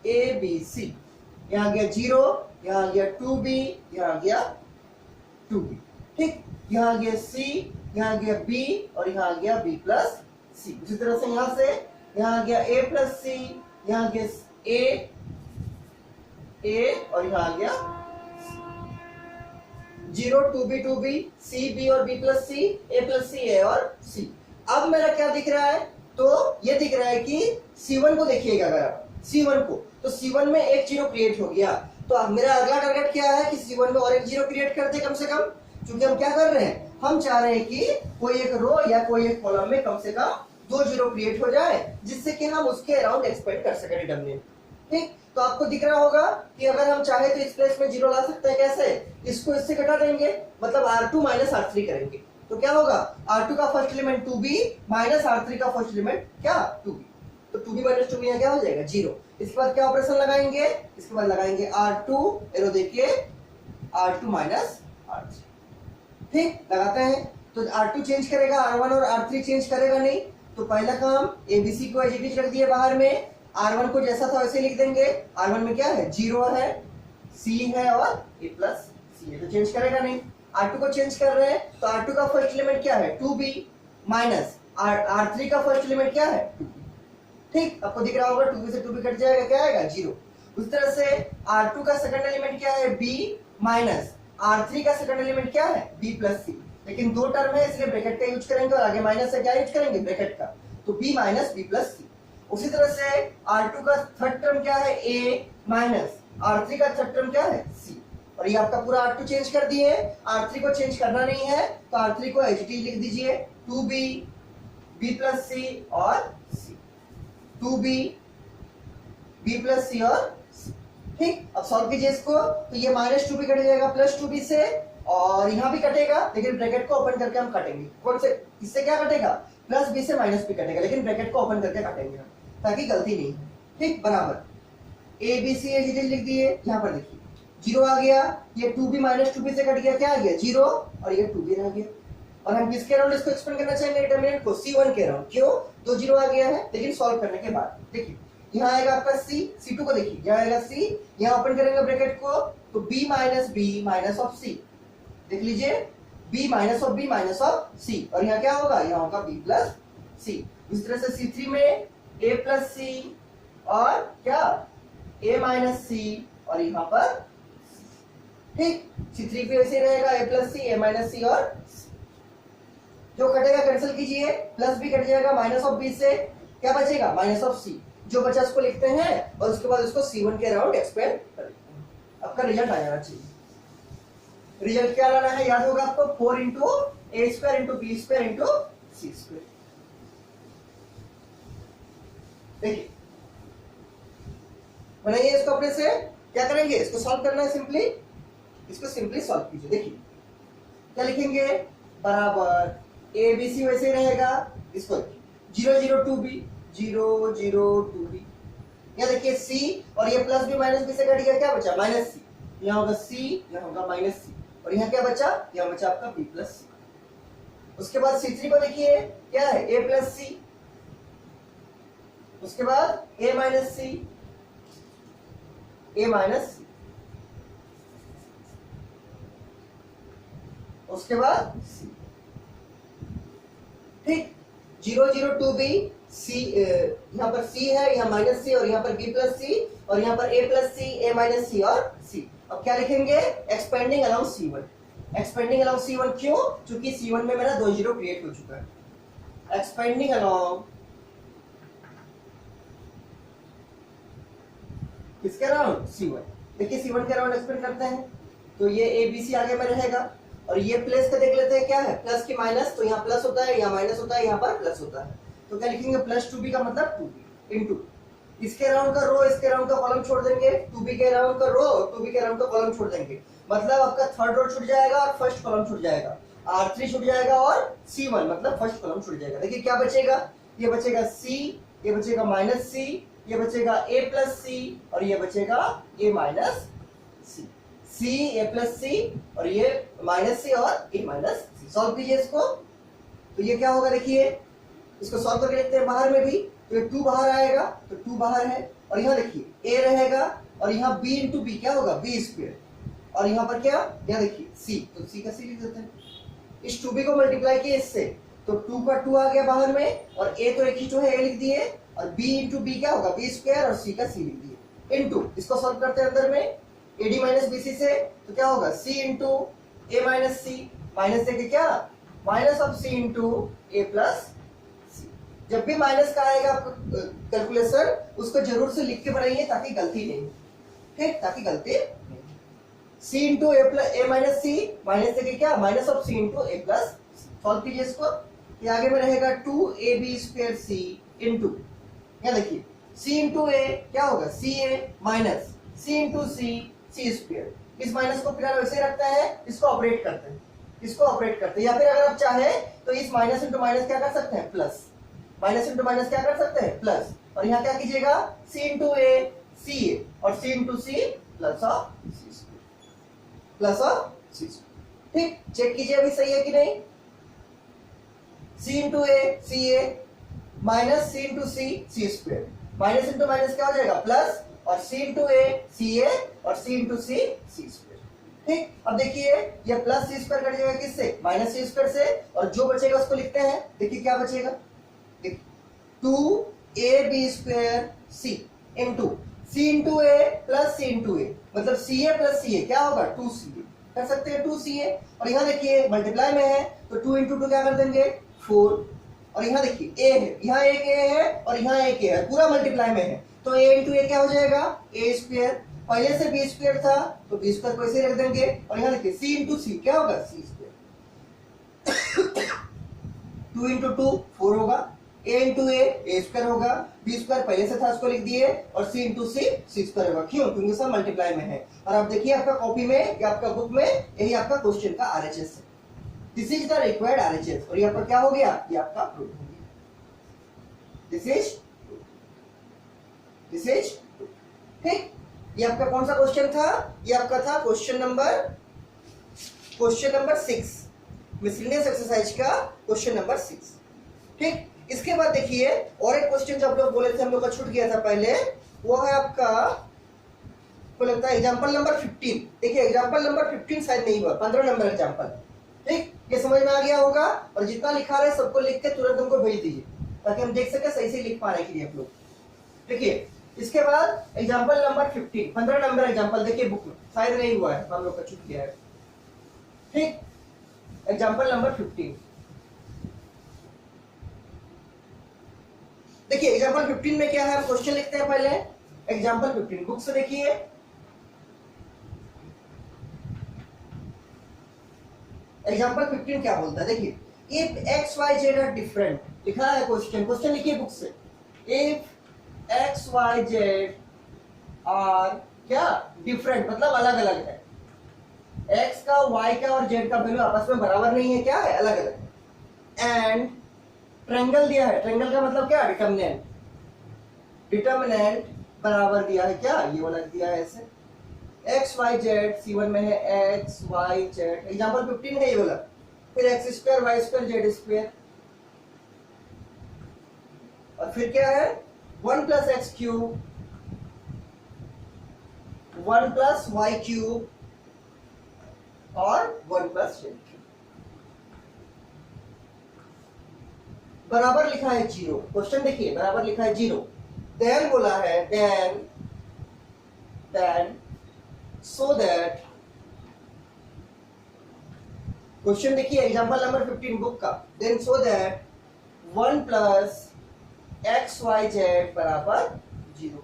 A B C, यहाँ आ गया 0, यहाँ आ गया 2B, यहाँ आ गया 2B, ठीक, यहाँ आ गया C, यहाँ आ गया B और यहाँ आ गया B प्लस C। उसी तरह से यहाँ से यहाँ आ गया A प्लस C, यहाँ आ गया A और यहाँ आ गया 0 2B 2B, C B और B plus C, A plus C A और C। अब मेरा क्या दिख रहा है, तो ये दिख रहा है कि C1 को देखिएगा, अगर आप C1 को, तो C1 में एक 0 क्रिएट हो गया, तो अब मेरा अगला टारगेट क्या है कि C1 में और एक 0 क्रिएट करते कम से कम, क्योंकि हम क्या कर रहे हैं, हम चाह रहे हैं कि कोई एक रो या कोई एक कॉलम में कम से कम 2 0 क्रिएट हो जाए, जिससे कि हम उसके अराउंड एक्सपेक्ट कर सके डिटरमिनेंट। ठीक, तो आपको दिख रहा होगा कि अगर हम चाहे तो इस प्लेस में 0 ला सकते हैं, कैसे, इसको इससे घटा देंगे, मतलब R2 माइनस R3 करेंगे, तो क्या होगा, R2 का first element 2B minus R3 का फर्स्ट एलिमेंट क्या 2B, तो 2B माइनस 2B यहाँ क्या हो जाएगा 0। इसके बाद क्या ऑपरेशन लगाएंगे, इसके बाद लगाएंगे R2, एरो देखिए R2 माइनस R3, ठीक, लगाते हैं तो R2 चेंज करेगा, R1 और R3 चेंज करेगा नहीं, तो पहला काम ABC को एज इट इज रख दिए बाहर में, R1 को जैसा था वैसे लिख देंगे, R1 में क्या है 0 है, C है और A प्लस C है, तो चेंज करेगा नहीं। R2 को चेंज कर रहे हैं, तो R2 का फर्स्ट एलिमेंट क्या है 2B माइनस R3 का फर्स्ट एलिमेंट क्या है 2B, ठीक, आपको दिख रहा होगा 2B से 2B कट जाएगा, क्या आएगा 0। उस तरह से R2 का सेकंड एलिमेंट क्या है B माइनस R3 का सेकंड एलिमेंट क्या है B प्लस C, लेकिन दो टर्म है इसलिए ब्रैकेट का यूज करेंगे और आगे माइनस से क्या यूज करेंगे, ब्रैकेट का, तो B minus B plus C। उसी तरह से R2 का थर्ड टर्म क्या है A माइनस R3 का थर्ड टर्म क्या है C, और ये आपका पूरा R2 चेंज कर दिए, R3 को चेंज करना नहीं है तो R3 को एच टी लिख दीजिए, 2B B प्लस C और C, 2B B plus C और C, ठीक। अब सॉल्व कीजिए इसको, तो ये माइनस 2B कट जाएगा प्लस 2B से, और यहाँ भी कटेगा, लेकिन ब्रैकेट को ओपन करके हम काटेंगे, कौन से, इससे क्या कटेगा प्लस B से माइनस B कटेगा, लेकिन ब्रैकेट को ओपन करके काटेंगे हम, ताकि गलती नहीं, ठीक, बराबर A B C लिख दिए, यहाँ पर देखिए 0 आ गया, ये 2B माइनस 2B से कट गया, क्या आ गया 0, और ये 2B रह गया, और हम किसके अराउंड इसको एक्सपेंड करना चाहेंगे डिटरमिनेंट को, C1 के अराउंड, क्यों, तो 0 आ गया है, लेकिन सॉल्व करने के बाद देखिए यहाँ आएगा आपका C, C2 को देखिए, यहाँ आएगा C, यहाँ ओपन करेंगे ब्रैकेट को, तो B माइनस ऑफ C, देख लीजिए B minus of B minus of C, और यहाँ क्या होगा, यहाँ होगा B प्लस C। इस तरह से C3 में A प्लस C और क्या A माइनस C, और यहाँ पर ठीक, C3 पे ऐसे रहेगा A plus C A minus C, और जो कटेगा कैंसिल कीजिए, प्लस B कट जाएगा माइनस ऑफ B से, क्या बचेगा माइनस ऑफ C, जो बचा उसको लिखते हैं और उसके बाद उसको C1 के अराउंड एक्सपेंड करते हैं। आपका रिजल्ट आ जाना चाहिए। रिजल्ट क्या लाना है, याद होगा आपको, 4 into A square into B square into C square. देखिए बनाइए इसको अपने से, क्या करेंगे, इसको सॉल्व करना है, सिंपली इसको सिंपली सॉल्व कीजिए। देखिए क्या लिखेंगे, बराबर ABC वैसे रहेगा, इसको 0 0 2B 0 0 2B, यहाँ देखिए सी और ये प्लस बी माइनस बी से कट गया, क्या बचा माइनस सी, यहाँ होगा सी, यहाँ होगा माइनस सी, और यहाँ क्या बचा, यहाँ बचा आपका बी प्लस सी। उसके बाद C3 को देखिए क्या है a प्लस सी, उसके बाद a minus C, a minus C, उसके बाद c, ठीक 0 0 2 b c, यहाँ पर c है, यहाँ माइनस सी और यहाँ पर b प्लस सी और यहाँ पर a plus C, a minus C और c। अब क्या लिखेंगे, expanding along C1। Expanding along C1 क्यों, क्योंकि C1 में मेरा 2 जीरो क्रिएट हो चुका है। एक्सपेंडिंग अलोंग किसके अराउंड, C1। देखिए C1 के अराउंड एक्सपेंड करते हैं तो ये ABC आगे में रहेगा, और ये प्लस का देख लेते हैं क्या है, प्लस की माइनस, तो यहाँ प्लस होता है, यहाँ माइनस होता है, यहाँ पर प्लस होता है, तो क्या लिखेंगे प्लस 2b का मतलब 2b इंटू इसके अराउंड का रो, इसके अराउंड का कॉलम छोड़ देंगे, 2b के अराउंड का रो और 2b के अराउंड का कॉलम छोड़ देंगे, मतलब आपका थर्ड रो छूट जाएगा और फर्स्ट कॉलम छूट जाएगा, R3 छूट जाएगा और C1 मतलब फर्स्ट कॉलम छूट जाएगा। देखिए क्या बचेगा, ये बचेगा C, ये बचेगा माइनस C, ये बचेगा a प्लस सी और ये बचेगा a minus C, c a plus C और ये माइनस सी और a माइनस सी। सॉल्व कीजिए इसको, तो ये क्या होगा, देखिए इसको सॉल्व करके लिखते हैं बाहर में भी, तो ये 2 बाहर आएगा, तो 2 बाहर है, और यहाँ देखिए a रहेगा और यहाँ b इंटू बी क्या होगा b स्क्वायर, और यहाँ पर क्या, यहाँ देखिए c, तो c का c लिख देते हैं। इस 2b को मल्टीप्लाई किए इससे, तो 2 का 2 आ गया बाहर में, और a तो एक ही जो है a लिख दिए, और b इंटू बी क्या होगा b स्क्वायर और c का c लिख दिए, इंटू इसको सॉल्व करते हैं अंदर में ad माइनस bc से, तो क्या होगा c into a minus C, minus से क्या minus of c into a plus C. जब भी माइनस का आएगा आपका कैलकुलेशन, उसको जरूर से लिख के बनाइए ताकि गलती नहीं, ठीक, ताकि गलती नहीं। c into a minus C, minus से क्या minus of c into a plus. Solve कीजिए इसको, ये आगे में रहेगा 2ab स्क्वायर c इंटू, यहाँ देखिए c इंटू a क्या होगा ca minus c into c square. इस माइनस को फिलहाल वैसे ही रखता है, इसको ऑपरेट करते हैं, इसको ऑपरेट करते हैं, या फिर अगर आप चाहे तो इस माइनस इंटू माइनस क्या कर सकते हैं प्लस, माइनस इंटू माइनस क्या कर सकते हैं प्लस, और यहाँ क्या कीजिएगा c into a c a और c into c plus of c square, plus of c square. ठीक, चेक कीजिए अभी सही है कि नहीं। c into a c a minus c into c square, minus into minus क्या हो जाएगा प्लस, और c into a c a और c इंटू c स्क्वायर। ठीक, अब देखिए ये प्लस c स्क्वायर कट जाएगा किससे, माइनस c स्क्वायर से, और जो बचेगा उसको लिखते हैं। देखिए क्या बचेगा, 2ab square c into c into a plus c into a, मतलब ca प्लस ca क्या होगा 2ca, कर सकते हैं 2ca, और यहाँ देखिए मल्टीप्लाई में है तो 2 इंटू 2 क्या कर देंगे 4, और यहाँ देखिए a है, यहाँ एक a है और यहाँ एक a है, पूरा मल्टीप्लाई में है, तो a इंटू a क्या हो जाएगा a स्क्वायर, पहले से b स्क्वायर था तो b स्क्वायर को ऐसे रख देंगे, और यहाँ देखिए c इंटू c क्या होगा c स्क्वायर, 2 इंटू 2 4 होगा, a इंटू a स्क्वायर होगा, b स्क्वायर पहले से था उसको लिख दिए, और c इंटू c स्क्वायर होगा, क्यों, क्योंकि सब मल्टीप्लाई में है। और आप देखिए आपका कॉपी में या आपका बुक में यही आपका क्वेश्चन का RHS है, this is the required RHS, और ये आपका क्या हो गया, ये आपका प्रूफ हो गया, दिस इज ठीक। ये आपका कौन सा क्वेश्चन था, ये आपका था क्वेश्चन नंबर 6, मिसलेनियस एक्सरसाइज का क्वेश्चन नंबर 6। ठीक, इसके बाद देखिए और एक क्वेश्चन जो आप लोग बोले थे हम लोग का छूट गया था पहले, वो है आपका को लगता है एग्जांपल नंबर 15। देखिए एग्जांपल नंबर 15 शायद नहीं हुआ, 15 नंबर एग्जांपल। ठीक, ये समझ में आ गया होगा, और जितना लिखा रहे सबको लिख के तुरंत हमको भेज दीजिए ताकि हम देख सके सही से लिख पाने के लिए आप लोग। देखिए इसके बाद एग्जांपल नंबर 15 नंबर एग्जांपल देखिए बुक में शायद नहीं हुआ है, हम लोग का छूट गया है। ठीक, एग्जांपल नंबर 15 देखिए, एग्जांपल 15 में क्या है, हम क्वेश्चन लिखते हैं पहले। एग्जांपल 15 बुक से देखिए, एग्जांपल 15 क्या बोलता है, देखिए if X Y Z are different, लिखा है क्वेश्चन लिखिए बुक से, if X Y Z are क्या डिफरेंट मतलब अलग अलग है, एक्स का वाई का और जेड का वैल्यू आपस में बराबर नहीं है, क्या है अलग अलग है, एंड ट्रायंगल दिया है, ट्रायंगल का मतलब क्या डिटरमिनेंट बराबर दिया है क्या, ये वाला दिया है ऐसे, एक्स वाई जेड, C1 में है एक्स वाई जेड, एग्जाम्पल 15 है ये वाला, फिर X square Y square Z square, और फिर क्या है 1 plus X cube, 1 plus Y cube और 1 प्लस जेड क्यूब, बराबर लिखा है 0। क्वेश्चन देखिए, बराबर लिखा है 0, देन बोला है देन सो दैट, क्वेश्चन देखिए एग्जांपल नंबर 15 बुक का, then so that 1 plus X Y Z बराबर 0,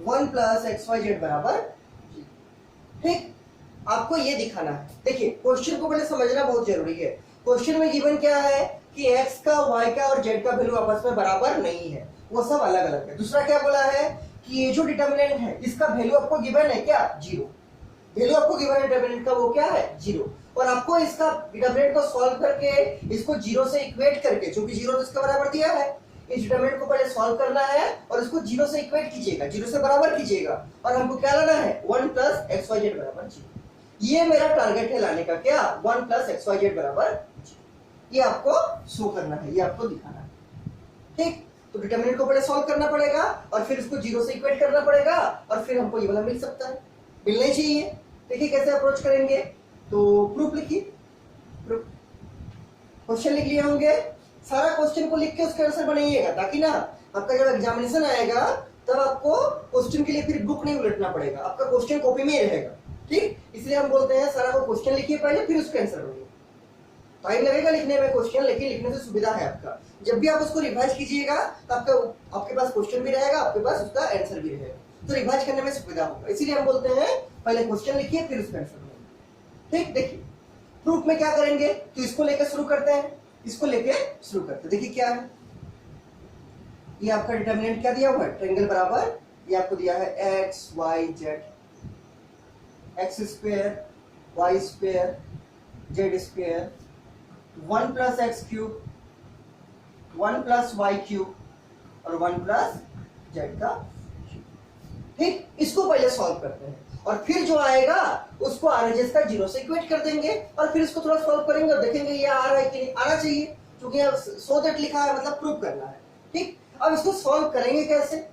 1 प्लस एक्स वाई जेड बराबर 0। ठीक, आपको ये दिखाना है। देखिए क्वेश्चन को पहले समझना बहुत जरूरी है। क्वेश्चन में गिवन क्या है कि x का, y का और z का वैल्यू आपस में बराबर नहीं है, वो सब अलग अलग है। दूसरा क्या बोला है कि ये जो डिटर्मिनेंट है इसका वैल्यू आपको गिवन है क्या, 0, वैल्यू आपको गिवन है डिटर्मिनेंट का, वो क्या है 0, और आपको इसका डिटर्मिनेंट को सॉल्व करके इसको 0 से इक्वेट करके, क्योंकि 0 तो इसका बराबर दिया है, इस डिटर्मिनेंट को पहले सॉल्व करना है और इसको 0 से इक्वेट कीजिएगा, 0 से बराबर कीजिएगा, और हमको क्या लाना है 1 प्लस एक्स वाई जेड बराबर 0। ये मेरा टारगेट है लाने का, क्या 1 प्लस एक्स वाई जेड बराबर 0, ये आपको शो करना है, ये आपको दिखाना है। ठीक, तो डिटर्मिनेंट को पहले सॉल्व करना पड़ेगा और फिर इसको 0 से इक्वेट करना पड़ेगा और फिर हमको ये वाला मिल सकता है, मिलना ही चाहिए। देखिए कैसे अप्रोच करेंगे, तो प्रूफ लिखिए, प्रूफ क्वेश्चन लिख लिए होंगे, सारा क्वेश्चन को लिख के उसका आंसर बनाइएगा, ताकि ना आपका जब एग्जामिनेशन आएगा तब आपको क्वेश्चन के लिए फिर बुक नहीं उलटना पड़ेगा, आपका क्वेश्चन कॉपी में ही रहेगा। ठीक, इसलिए हम बोलते हैं सारा को क्वेश्चन लिखिए पहले, फिर उसका आंसर बनाइए। टाइम लगेगा लिखने में क्वेश्चन, लेकिन लिखने से सुविधा है आपका, जब भी आप उसको रिवाइज कीजिएगा तो आपके पास क्वेश्चन भी रहेगा, आपके पास उसका आंसर भी रहेगा, तो रिवाइज करने में सुविधा होगा। इसीलिए हम बोलते हैं पहले क्वेश्चन लिखिए फिर उसका आंसर बनाइए। ठीक, देखिए प्रूफ में क्या करेंगे, तो इसको लेकर शुरू करते हैं, इसको लेके शुरू करते हैं। देखिए क्या है, ये आपका डिटर्मिनेंट क्या दिया हुआ है, ट्रायंगल बराबर, ये आपको दिया है X Y Z, X square Y square Z square, 1 plus X cube, 1 plus Y cube और 1 प्लस जेड का क्यूब। ठीक, इसको पहले सॉल्व करते हैं और फिर जो आएगा उसको आरएचएस का 0 से इक्वेट कर देंगे और फिर इसको थोड़ा सॉल्व करेंगे और देखेंगे ये आ रहा है कि नहीं, आना चाहिए, क्योंकि यहाँ सो दैट लिखा है मतलब प्रूव करना है। ठीक, अब इसको सॉल्व करेंगे कैसे,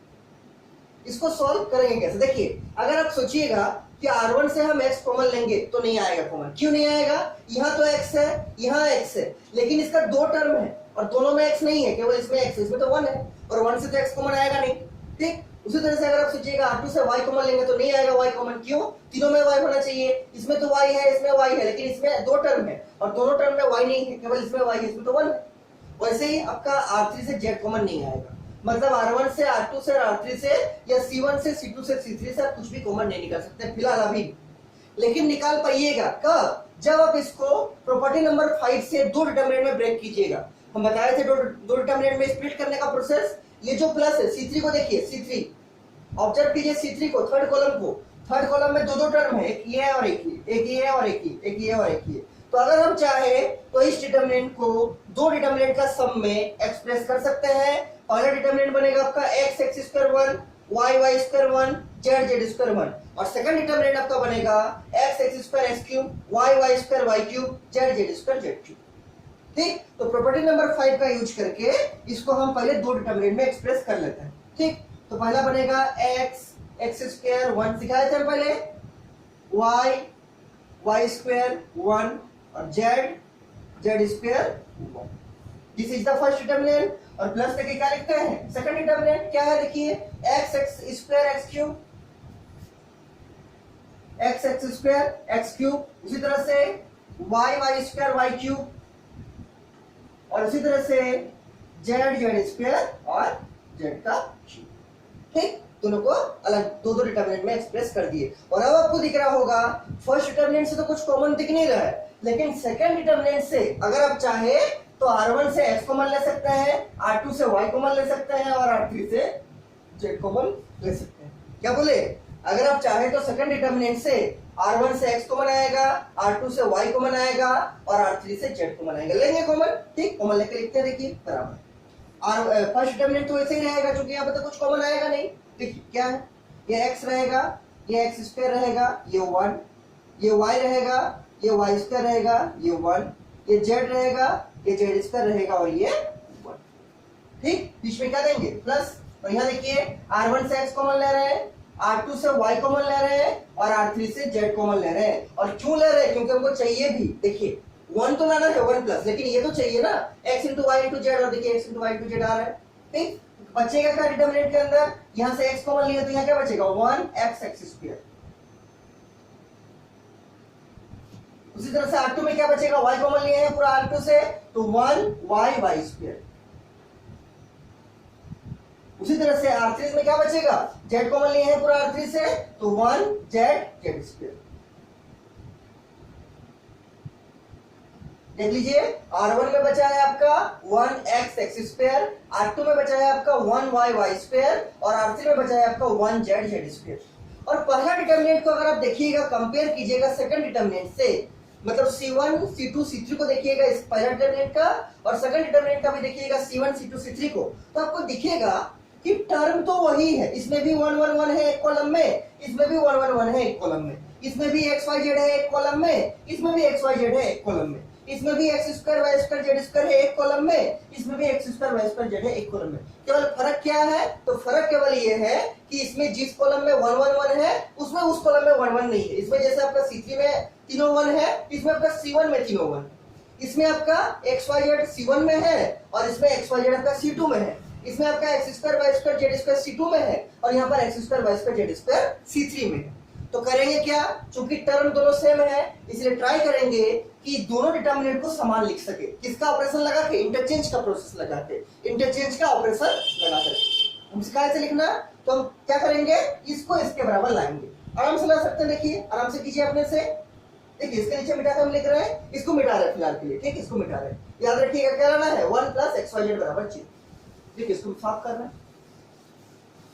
इसको सॉल्व करेंगे कैसे, देखिए अगर आप सोचिएगा कि R1 से हम x कॉमन लेंगे तो नहीं आएगा कॉमन, क्यों नहीं आएगा, यहाँ तो x है, यहाँ x है, लेकिन इसका 2 टर्म है और दोनों में x नहीं है, केवल इसमें x है, इसमें तो 1 है और 1 से तो x कॉमन आएगा नहीं। ठीक, उसी तरह से अगर आप सोचिएगा R2 से y कॉमन लेंगे तो नहीं आएगा y कॉमन, क्यों, तीनों में y होना चाहिए, इसमें तो y है, इसमें y है, लेकिन इसमें 2 टर्म है और दोनों टर्म में y नहीं है, केवल इसमें y है, इसमें तो 1 है। वैसे ही आपका R3 से z कॉमन नहीं आएगा, मतलब R1 से R2 से R3 से या C1 से C2 से C3 से आप कुछ भी कॉमन नहीं निकाल सकते फिलहाल अभी, लेकिन निकाल पाइएगा कब, जब आप इसको प्रॉपर्टी नंबर 5 से 2 डिटर्मिनेंट में ब्रेक कीजिएगा। हम बताए थे दो डिटर्मिनेंट में स्प्लिट करने का प्रोसेस, ये जो प्लस है C3 को देखिए, C3 ऑब्जर्व कीजिए, C3 को, थर्ड कॉलम को, थर्ड कॉलम में 2 टर्म है, एक ये है और एक ये है और एक ये और एक ये। तो अगर हम चाहे तो इस डिटर्मिनेंट को 2 डिटर्मिनेंट का सम में एक्सप्रेस कर सकते हैं। पहला डिटर्मिनेंट बनेगा आपका x x square 1, y y square 1, z z square 1, और सेकंड डिटर्मिनेंट आपका बनेगा x x square x cube, y y square y cube, z z square z cube. ठीक, तो प्रॉपर्टी नंबर 5 का यूज करके इसको हम पहले 2 डिटर्मिनेंट में एक्सप्रेस कर लेते हैं। ठीक, तो पहला बनेगा x x स्क्वायर 1 सिखाए थे हम पहले, y y स्क्वायर 1 और z z square 1। This is the first determinant, और प्लस करके क्या लिखते हैं, सेकंड डिटर्मिनेंट क्या है, देखिए x x square x cube, x x square x cube, उसी तरह से y y square y cube, और उसी तरह से z z स्क्वायर और z का क्यूब। ठीक, दोनों को अलग 2 डिटर्मिनेंट में एक्सप्रेस कर दिए, और अब आपको दिख रहा होगा फर्स्ट डिटर्मिनेंट से तो कुछ कॉमन दिख नहीं रहा है, लेकिन सेकंड डिटर्मिनेंट से अगर आप चाहे तो R1 से x कॉमन ले सकते हैं, R2 से y कॉमन ले सकते हैं और R3 से z कॉमन ले सकते हैं। क्या बोले, अगर आप चाहे तो सेकंड डिटर्मिनेंट से R1 से x कॉमन आएगा, R2 से y कॉमन आएगा और R3 से z कॉमन आएगा, लेंगे कॉमन। ठीक, कॉमन लेके लिखते हैं, देखिए बराबर फर्स्ट डिटर्मिनेंट तो ऐसे ही रहेगा क्योंकि यहाँ पे तो कुछ कॉमन आएगा नहीं, देखिए क्या है, ये x रहेगा, ये x स्क्वायर रहेगा, ये 1, ये y रहेगा, ये y स्क्वायर रहेगा, ये 1, ये z रहेगा, ये z स्क्वायर रहेगा और ये 1। ठीक, बीच में क्या देंगे प्लस, और यहाँ देखिए R1 से x कॉमन ले रहे हैं, R2 से y कॉमन ले रहे हैं और R3 से z कॉमन ले रहे हैं। और क्यों ले रहे हैं, क्योंकि हमको चाहिए भी, देखिए 1 तो लाना है 1 प्लस, लेकिन ये तो चाहिए ना x into Y into Z, और देखिए x into Y into Z आ रहा है। ठीक, बचेगा क्या डिटरमिनेंट के अंदर, यहाँ से x कॉमन लिया तो यहाँ क्या बचेगा 1x x स्क्वायर। उसी तरह से R2 में क्या बचेगा, y कॉमन लिए हैं पूरा R2 से तो 1y y स्क्वायर। उसी तरह से R3 में क्या बचेगा, z कॉमन लिए हैं पूरा R3 से तो 1z z स्क्वायर। देख लीजिए R1 में बचा है आपका 1x x स्क्वायर, R2 में बचा है आपका 1y y स्क्वायर और R3 में बचा है आपका 1z z स्क्वायर। और पहला डिटरमिनेंट को अगर आप देखिएगा, कंपेयर कीजिएगा सेकंड डिटरमिनेंट से, मतलब C1 C2 C3 को देखिएगा इस पहला डिटरमिनेंट का, और सेकंड डिटरमिनेंट का भी देखिएगा C1 C2 C3 को, तो आपको दिखेगा कि टर्म तो वही है, इसमें भी 1 1 1 है एक कॉलम में, इसमें भी 1 1 1 है एक कॉलम में, इसमें भी x y z है एक कॉलम में, इसमें भी x y z है एक कॉलम में, इसमें भी x square y square z square है एक कॉलम में, इसमें भी x square y square z है एक कॉलम में। केवल फर्क क्या है, तो फर्क केवल ये है कि इसमें जिस कॉलम में 1 1 1 है उसमें उस कॉलम में 1 1 नहीं है। इसमें जैसे आपका C3 में तीनों 1 है, इसमें आपका C1 में तीनों 1, इसमें आपका x y z C1 में है और इसमें x y z आपका C2 में है, इसमें आपका x square y square z square C2 में है और यहाँ पर x square y square z square C3 में है। तो करेंगे क्या, चूंकि टर्म दोनों सेम है इसलिए ट्राई करेंगे कि दोनों डिटरमिनेंट को समान लिख सके। किसका ऑपरेशन लगा के, इंटरचेंज का प्रोसेस लगा के, इंटरचेंज का ऑपरेशन लगा कर। हम कैसे लिखना, तो हम क्या करेंगे, इसको इसके बराबर लाएंगे, आराम से ला सकते हैं। देखिए आराम से कीजिए अपने से, देखिए इसके नीचे मिटा के हम लिख रहे हैं, इसको मिटा रहे हैं फिलहाल के लिए। ठीक, इसको मिटा रहे हैं, याद रखिएगा क्या लाना है 1 प्लस एक्स वाई जेड बराबर 0। देखिए इसको साफ कर रहे हैं,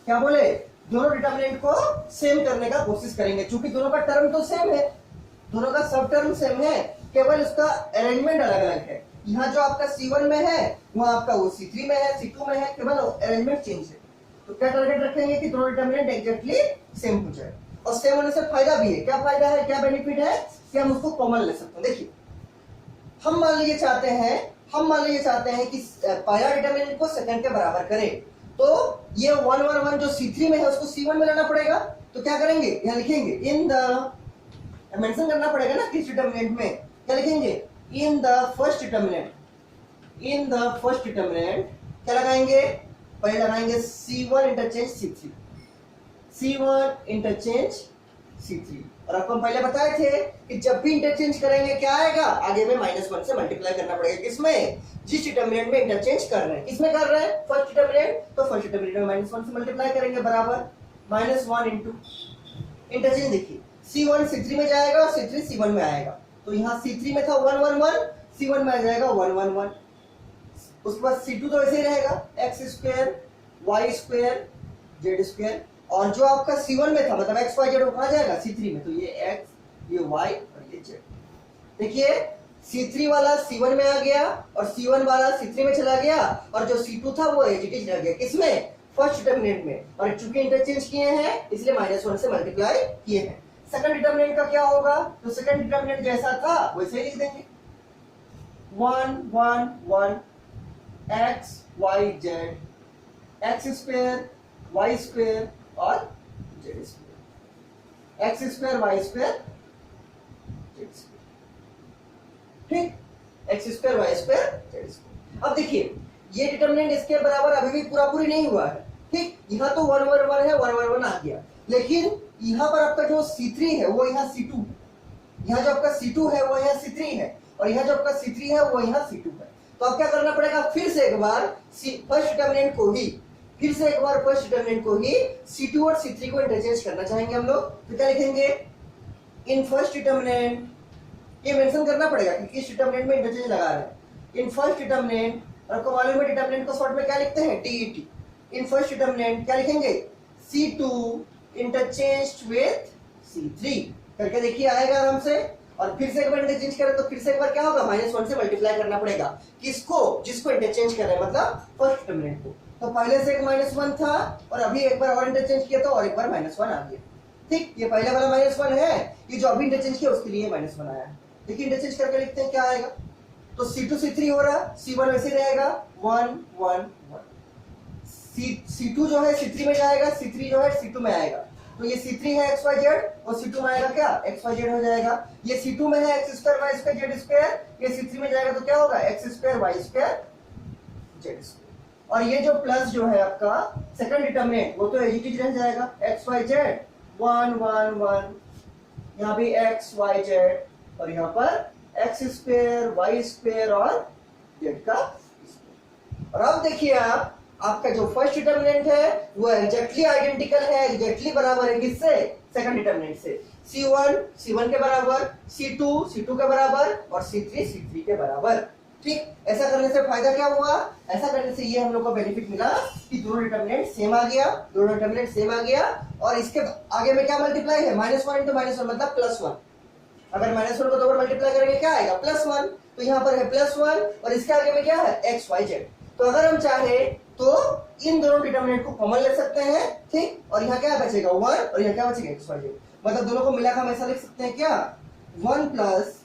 क्या बोले, दोनों डिटरमिनेंट को सेम करने का कोशिश करेंगे, क्योंकि दोनों का टर्म तो सेम है, दोनों का सब टर्म सेम है, केवल उसका अरेंजमेंट अलग अलग है। यहाँ जो आपका C1 में है वहाँ आपका वो C3 में है, C2 में है, केवल अरेंजमेंट चेंज है। तो क्या टारगेट रखेंगे कि दोनों डिटरमिनेंट एग्जैक्टली सेम हो जाए, और सेम होने से फायदा भी है। क्या फायदा है, क्या बेनिफिट है कि हम उसको कॉमन ले सकते हैं। देखिए हम मान लीजिए चाहते हैं कि पहला डिटरमिनेंट को सेकंड के बराबर करें, तो ये 1 1 1 जो C3 में है उसको C1 में लाना पड़ेगा। तो क्या करेंगे, यहाँ लिखेंगे इन द, मेंशन करना पड़ेगा ना किस डिटरमिनेंट में, क्या लिखेंगे in the first determinant, in the first determinant क्या लगाएंगे, पहले लगाएंगे C1 interchange C3, C1 interchange C3। और आपको हम पहले बताए थे कि जब भी इंटरचेंज करेंगे क्या आएगा, आगे में -1 से मल्टीप्लाई करना पड़ेगा, किसमें, जिस डिटरमिनेंट में इंटरचेंज कर रहे हैं। किसमें कर रहे हैं, फर्स्ट डिटरमिनेंट, तो फर्स्ट डिटरमिनेंट में -1 से मल्टीप्लाई करेंगे, बराबर -1 इंटू इंटरचेंज। देखिए C1 C3 में जाएगा और C3 C1 में आएगा, तो यहाँ C3 में था 1 1 1, C1 में आ जाएगा 1 1 1। उसके बाद C2 तो ऐसे ही रहेगा, x square y square z square, और जो आपका C1 में था मतलब x y z कहाँ जाएगा C3 में, तो ये x, ये y और ये z। देखिए C3 वाला C1 में आ गया और C1 वाला C3 में चला गया, और जो C2 था वो एज इट इज रह गया, किसमें, फर्स्ट डिटरमिनेंट में। और चूंकि इंटरचेंज किए हैं इसलिए -1 से मल्टीप्लाई किए हैं। सेकंड डिटरमिनेंट का क्या होगा, तो सेकंड डिटरमिनेंट जैसा था वैसे ही लिख देंगे, 1 1 1 x y z, x square y square और z square, x square y square z square. ठीक, x square y square z square. अब देखिए ये डिटरमिनेंट इसके बराबर अभी भी पूरा पूरी नहीं हुआ है। ठीक, यहाँ तो 1 1 1 है, 1 1 1 आ गया, लेकिन यहाँ पर आपका जो C3 है वो यहाँ C2 है, यहाँ जो आपका C2 है वो यहाँ C3 है, और यहाँ जो आपका C3 है वो यहाँ C2 है। तो अब क्या करना पड़ेगा, फिर से एक बार फर्स्ट डिटरमिनेंट को ही, फिर से एक बार फर्स्ट डिटरमिनेंट को ही C2 और C3 को इंटरचेंज करना चाहेंगे हम लोग। तो क्या लिखेंगे, इन फर्स्ट डिटरमिनेंट, ये मेंशन करना पड़ेगा कि किस डिटरमिनेंट में इंटरचेंज लगा रहे हैं, इन फर्स्ट डिटरमिनेंट। और आपको मालूम है डिटरमिनेंट को शॉर्ट में क्या लिखते हैं, DET। इन फर्स्ट डिटरमिनेंट क्या लिखेंगे, C2 इंटरचेंज्ड विथ C3 करके देखिए आएगा आराम से। और फिर से एक बार इंटरचेंज करें तो फिर से एक बार क्या होगा, -1 से मल्टीप्लाई करना पड़ेगा, किसको, जिसको इंटरचेंज कर रहे हैं, मतलब फर्स्ट डिटरमिनेंट को। तो पहले से एक -1 था और अभी एक बार और इंटरचेंज किया तो और एक बार -1 आ गया। ठीक, ये पहले वाला -1 है, ये जो अभी इंटरचेंज किया उसके लिए -1 आया है। देखिए इंटरचेंज करके लिखते हैं क्या आएगा। तो C2 C3 हो रहा, C1 वैसे रहेगा 1 1 1, C2 जो है C3 में जाएगा, C3 जो है C2 में आएगा। तो ये C3 है XYZ और C2 में आएगा क्या XYZ हो जाएगा। ये C2 में है x square y square z square, ये C3 में जाएगा तो क्या होगा x square y square z square. और ये जो प्लस जो है आपका सेकंड डिटरमिनेंट वो तो एज इट इज रह जाएगा XYZ 1 1 1, यहाँ भी XYZ और यहाँ पर x स्क्वायर y स्क्वायर और z का। और अब देखिए आप, आपका जो फर्स्ट डिटरमिनेंट है वो एग्जैक्टली आइडेंटिकल है, एग्जैक्टली बराबर है किससे सेकंड डिटरमिनेंट से। C1 C1 के बराबर, C2 C2 के बराबर और C3 C3 के बराबर। ठीक, ऐसा करने से फायदा क्या हुआ, ऐसा करने से ये हम लोग को बेनिफिट मिला कि दोनों डिटरमिनेंट सेम आ गया, दोनों डिटरमिनेंट सेम आ गया। और इसके आगे में क्या मल्टीप्लाई है -1 इंटू -1 मतलब +1। अगर -1 को 2 बार मल्टीप्लाई करेंगे क्या आएगा +1, तो यहाँ पर है +1 और इसके आगे में क्या है XYZ। तो अगर हम चाहे तो इन दोनों डिटरमिनेंट को कॉमन ले सकते हैं। ठीक, और यहाँ क्या बचेगा 1 और यहाँ क्या बचेगा XYZ, मतलब दोनों को मिलाकर हम ऐसा लिख सकते हैं क्या 1 प्लस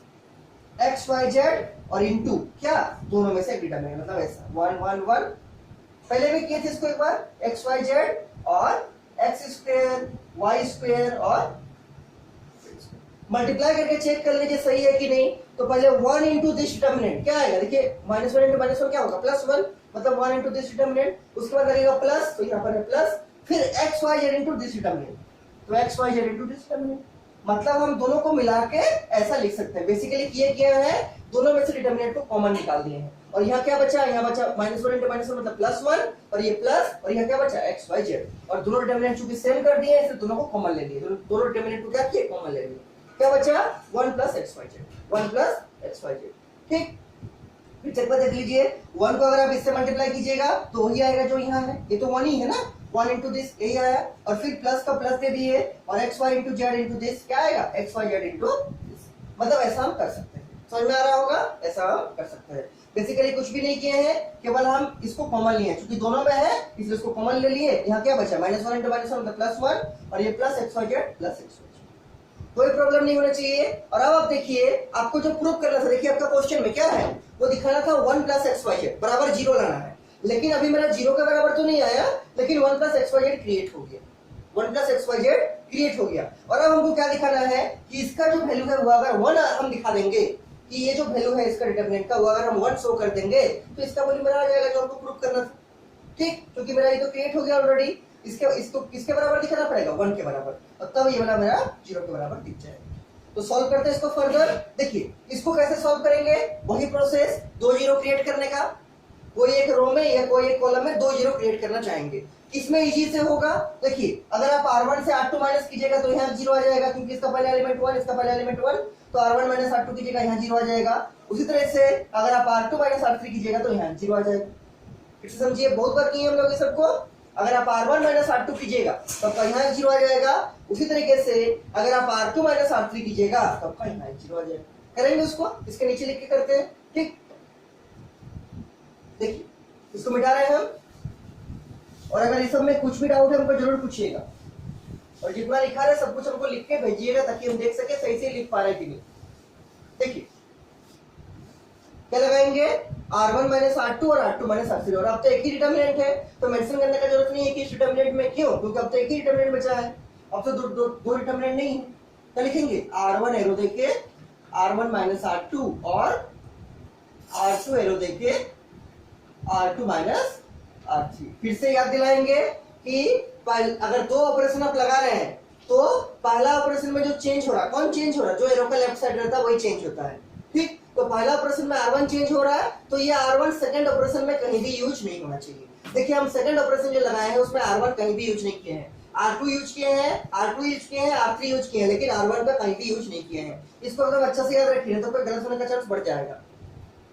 XYZ और इनटू क्या दोनों में से एक डिटरमिनेंट, मतलब ऐसा 1 1 1। पहले भी किए थे इसको एक बार XYZ और x स्क्वायर y स्क्वायर और मल्टीप्लाई करके चेक कर लीजिए सही है कि नहीं। तो पहले 1 इंटू दिस डिटरमिनेंट क्या आएगा, देखिए -1 इंटू -1 क्या होगा +1, मतलब 1 इंटू दिस डिटरमिनेंट, उसके बाद लगेगा प्लस, तो यहाँ पर है प्लस, फिर XYZ इंटू दिस डिटरमिनेंट, तो XYZ इंटू दिस डिटरमिनेंट, मतलब हम दोनों को मिला के ऐसा लिख सकते हैं। बेसिकली किए क्या है, दोनों में से डिटरमिनेंट को कॉमन निकाल दिए हैं। और यहाँ क्या बचा, यहाँ बचा -1 इंटू -1 मतलब +1 और ये प्लस, और यहाँ क्या बचा XYZ, और दोनों डिटरमिनेंट चूंकि सेम कर दिए इसलिए दोनों को कॉमन ले लिए, दोनों डिटरमिनेंट को क्या किए कॉमन ले लिए। क्या बचा 1 प्लस XYZ। ठीक, फिर चेक पर देख लीजिए 1 को अगर आप इससे मल्टीप्लाई कीजिएगा तो वही आएगा जो यहाँ है, ये तो 1 ही है ना, 1 इंटू दिस यही आया, और फिर प्लस का प्लस दे दिए और XY into Z into this क्या आएगा XYZ इंटू दिस, मतलब ऐसा हम कर सकते हैं। समझ में आ रहा होगा, ऐसा हम कर सकते हैं। बेसिकली कुछ भी नहीं किए हैं, केवल हम इसको कॉमन लिए हैं, क्योंकि दोनों में है इसलिए इसको कॉमन ले लिए। यहाँ क्या बचा -1 इंटू -1 मतलब +1 और ये प्लस XYZ प्लस XYZ, कोई प्रॉब्लम नहीं होना चाहिए। और अब आप देखिए आपको जो प्रूव करना था, देखिए आपका क्वेश्चन में क्या है, वो दिखाना था 1 प्लस XYZ बराबर 0 लाना है, लेकिन अभी मेरा 0 के बराबर तो नहीं आया, लेकिन 1 प्लस XYZ क्रिएट हो गया, 1 प्लस XYZ क्रिएट हो गया। और अब हमको क्या दिखाना है कि इसका जो वैल्यू है वो अगर 1 हम दिखा देंगे कि ये जो वैल्यू है इसका डिटरमिनेंट का वो अगर हम 1 शो कर देंगे तो इसका वैल्यू मेरा आ जाएगा जो हमको प्रूव करना था। ठीक, क्योंकि मेरा ये तो क्रिएट हो गया ऑलरेडी, इसको किसके बराबर दिखाना पड़ेगा 1 के बराबर, और तब ये वाला मेरा 0 के बराबर दिख जाएगा। तो सॉल्व करते हैं इसको फर्दर। देखिए इसको कैसे सॉल्व करेंगे, वही प्रोसेस 2 0 क्रिएट करने का, कोई एक रो में या कोई एक कॉलम में 2 0 क्रिएट करना चाहेंगे। इसमें इजी से होगा, देखिए अगर आप R1 से R2 माइनस कीजिएगा तो यहाँ 0 आ जाएगा, क्योंकि इसका पहला एलिमेंट 1, इसका पहला एलिमेंट 1, तो R1 माइनस R2 कीजिएगा यहाँ 0 आ जाएगा। उसी तरह से अगर आप R2 माइनस R3 कीजिएगा तो यहाँ 0 आ जाएगा। फिर से समझिए, बहुत बार किए हम लोग ये सबको। अगर आप R1 माइनस R2 कीजिएगा तब तो यहाँ 0 आ जाएगा। उसी तरीके से अगर आप R2 माइनस R3 कीजिएगा तब का यहाँ 0 आ जाएगा। करेंगे उसको, इसके नीचे लिख के करते हैं। ठीक, देखिए इसको मिटा रहे हैं हम, और अगर इस सब में कुछ भी डाउट है हमको जरूर पूछिएगा, और जितना लिखा है सब कुछ हमको लिख के भेजिएगा ताकि हम देख सके सही से लिख पा रहे कि नहीं। देखिए क्या लगाएंगे R1 माइनस R2 और R2 माइनस R3, और अब तो एक ही डिटरमिनेंट है तो मेंशन करने का जरूरत नहीं है कि इस डिटरमिनेंट में क्यों, क्योंकि अब तो एक ही डिटरमिनेंट बचा है, अब तो दो डिटरमिनेंट नहीं है। तो लिखेंगे R1 एरो देके R1 माइनस R2 और R2 एरो देके R2 माइनस R3। फिर से याद दिलाएंगे कि अगर 2 ऑपरेशन आप लगा रहे हैं तो पहला ऑपरेशन में जो चेंज हो रहा है, कौन चेंज हो रहा है, जो एरो का लेफ्ट साइड रहता है वही चेंज होता है। ठीक, तो पहला ऑपरेशन में R1 चेंज हो रहा है तो ये R1 सेकंड ऑपरेशन में कहीं भी यूज नहीं होना चाहिए। देखिए हम सेकंड ऑपरेशन जो लगाए हैं उसमें R1 कहीं भी यूज नहीं किए हैं, R2 यूज किए हैं, R2 यूज किए हैं, R3 यूज किए हैं, लेकिन R1 का कहीं भी यूज नहीं किए हैं। इसको अगर अच्छा से याद रखिए तो कोई गलत होने का चांस बढ़ जाएगा।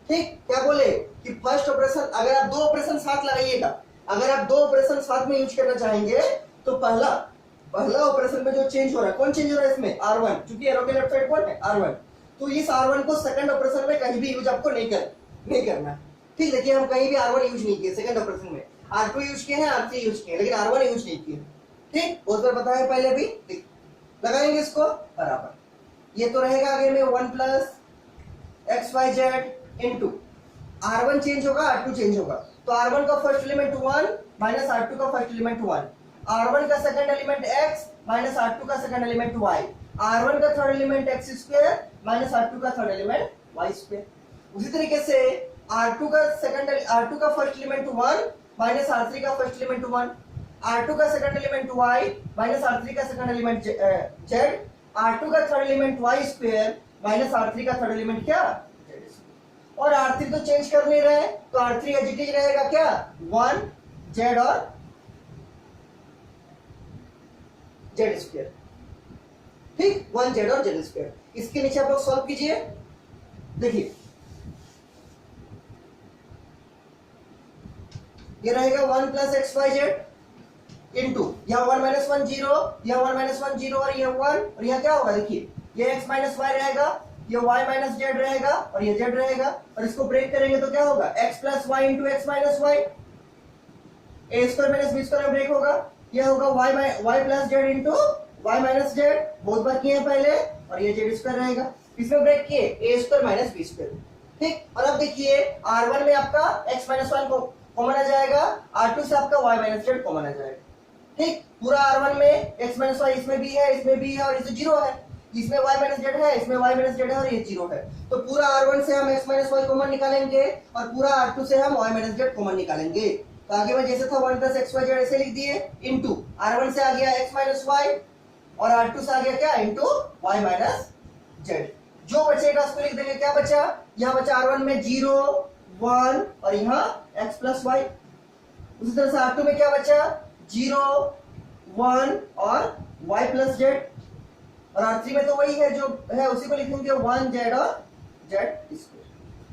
ठीक, क्या बोले कि फर्स्ट ऑपरेशन अगर आप 2 ऑपरेशन साथ लगाइएगा, अगर आप 2 ऑपरेशन साथ में यूज करना चाहेंगे तो पहला ऑपरेशन में जो चेंज हो रहा है, कौन चेंज हो रहा है इसमें R1, क्योंकि एरो के लेफ्ट साइड कौन है R1, तो इस R1 को सेकंड ऑपरेशन में कहीं भी यूज आपको नहीं करना। ठीक, देखिए हम कहीं भी R1 यूज नहीं किए सेकंड ऑपरेशन में, R2 यूज किए हैं, R3 यूज किए हैं, लेकिन R1 यूज नहीं किए। ठीक, बहुत बार पता है पहले भी। लगाएंगे इसको बराबर, ये तो रहेगा आगे में 1 plus X Y Z into R1 change होगा, R2 चेंज होगा, तो R1 का फर्स्ट एलिमेंट 1 माइनस R2 का फर्स्ट एलिमेंट 1, R1 का second element x minus R2 का सेकंड एलिमेंट y, R1 का third element x square minus R2 का third element y square. उसी तरीके से R2 का फर्स्ट एलिमेंट 1 माइनस R3 का फर्स्ट एलिमेंट 1, R2 का second element y minus R3 का सेकंड एलिमेंट z, R2 का third element y square minus R3 का थर्ड एलिमेंट क्या z स्क्वायर। और R3 तो चेंज कर नहीं रहे, तो R3 एज इट इज रहेगा क्या 1 z और z स्क्वायर। ठीक, 1 z और z स्क्वायर। इसके नीचे आप लोग सॉल्व कीजिए, देखिए ये रहेगा 1 plus X Y Z into यहाँ 1 माइनस 1 0, यहाँ 1 माइनस 1 0 और ये 1, और यहाँ क्या होगा देखिए ये x माइनस वाई रहेगा, ये y माइनस जेड रहेगा और ये z रहेगा, और इसको ब्रेक करेंगे तो क्या होगा x plus Y into X minus Y, A square minus B square में ब्रेक होगा, ये होगा y plus Z into Y minus Z, बहुत बार किए हैं पहले, और ये जेड स्क्वायर रहेगा, इसमें ब्रेक किए ए स्क्वायर माइनस बी स्क्वायर। ठीक, और अब देखिए R1 में आपका x माइनस 1 को कॉमन आ जाएगा, R2 से आपका y माइनस जेड कॉमन आ जाएगा। ठीक, पूरा R1 में x माइनस वाई इसमें भी है, इसमें भी है और इसे 0 है, इसमें y माइनस जेड है, इसमें y माइनस जेड है और ये 0 है, तो पूरा R1 से हम x माइनस वाई कॉमन निकालेंगे और पूरा R2 से हम y माइनस जेड कॉमन निकालेंगे। तो आगे में जैसे था 1 प्लस एक्स वाई जेड ऐसे लिख दिए, इंटू R1 से आ गया x माइनस वाई और R2 से आ गया क्या इंटू y माइनस जेड। जो बचेगा उसको लिख देंगे, क्या बचा, यहाँ बचा R1 में 0 1 और यहाँ x प्लस वाई। उसी तरह से R2 में क्या बचा 0 1 और y प्लस जेड, और R3 में तो वही है जो है उसी को लिखेंगे 1 z और z स्क्वायर।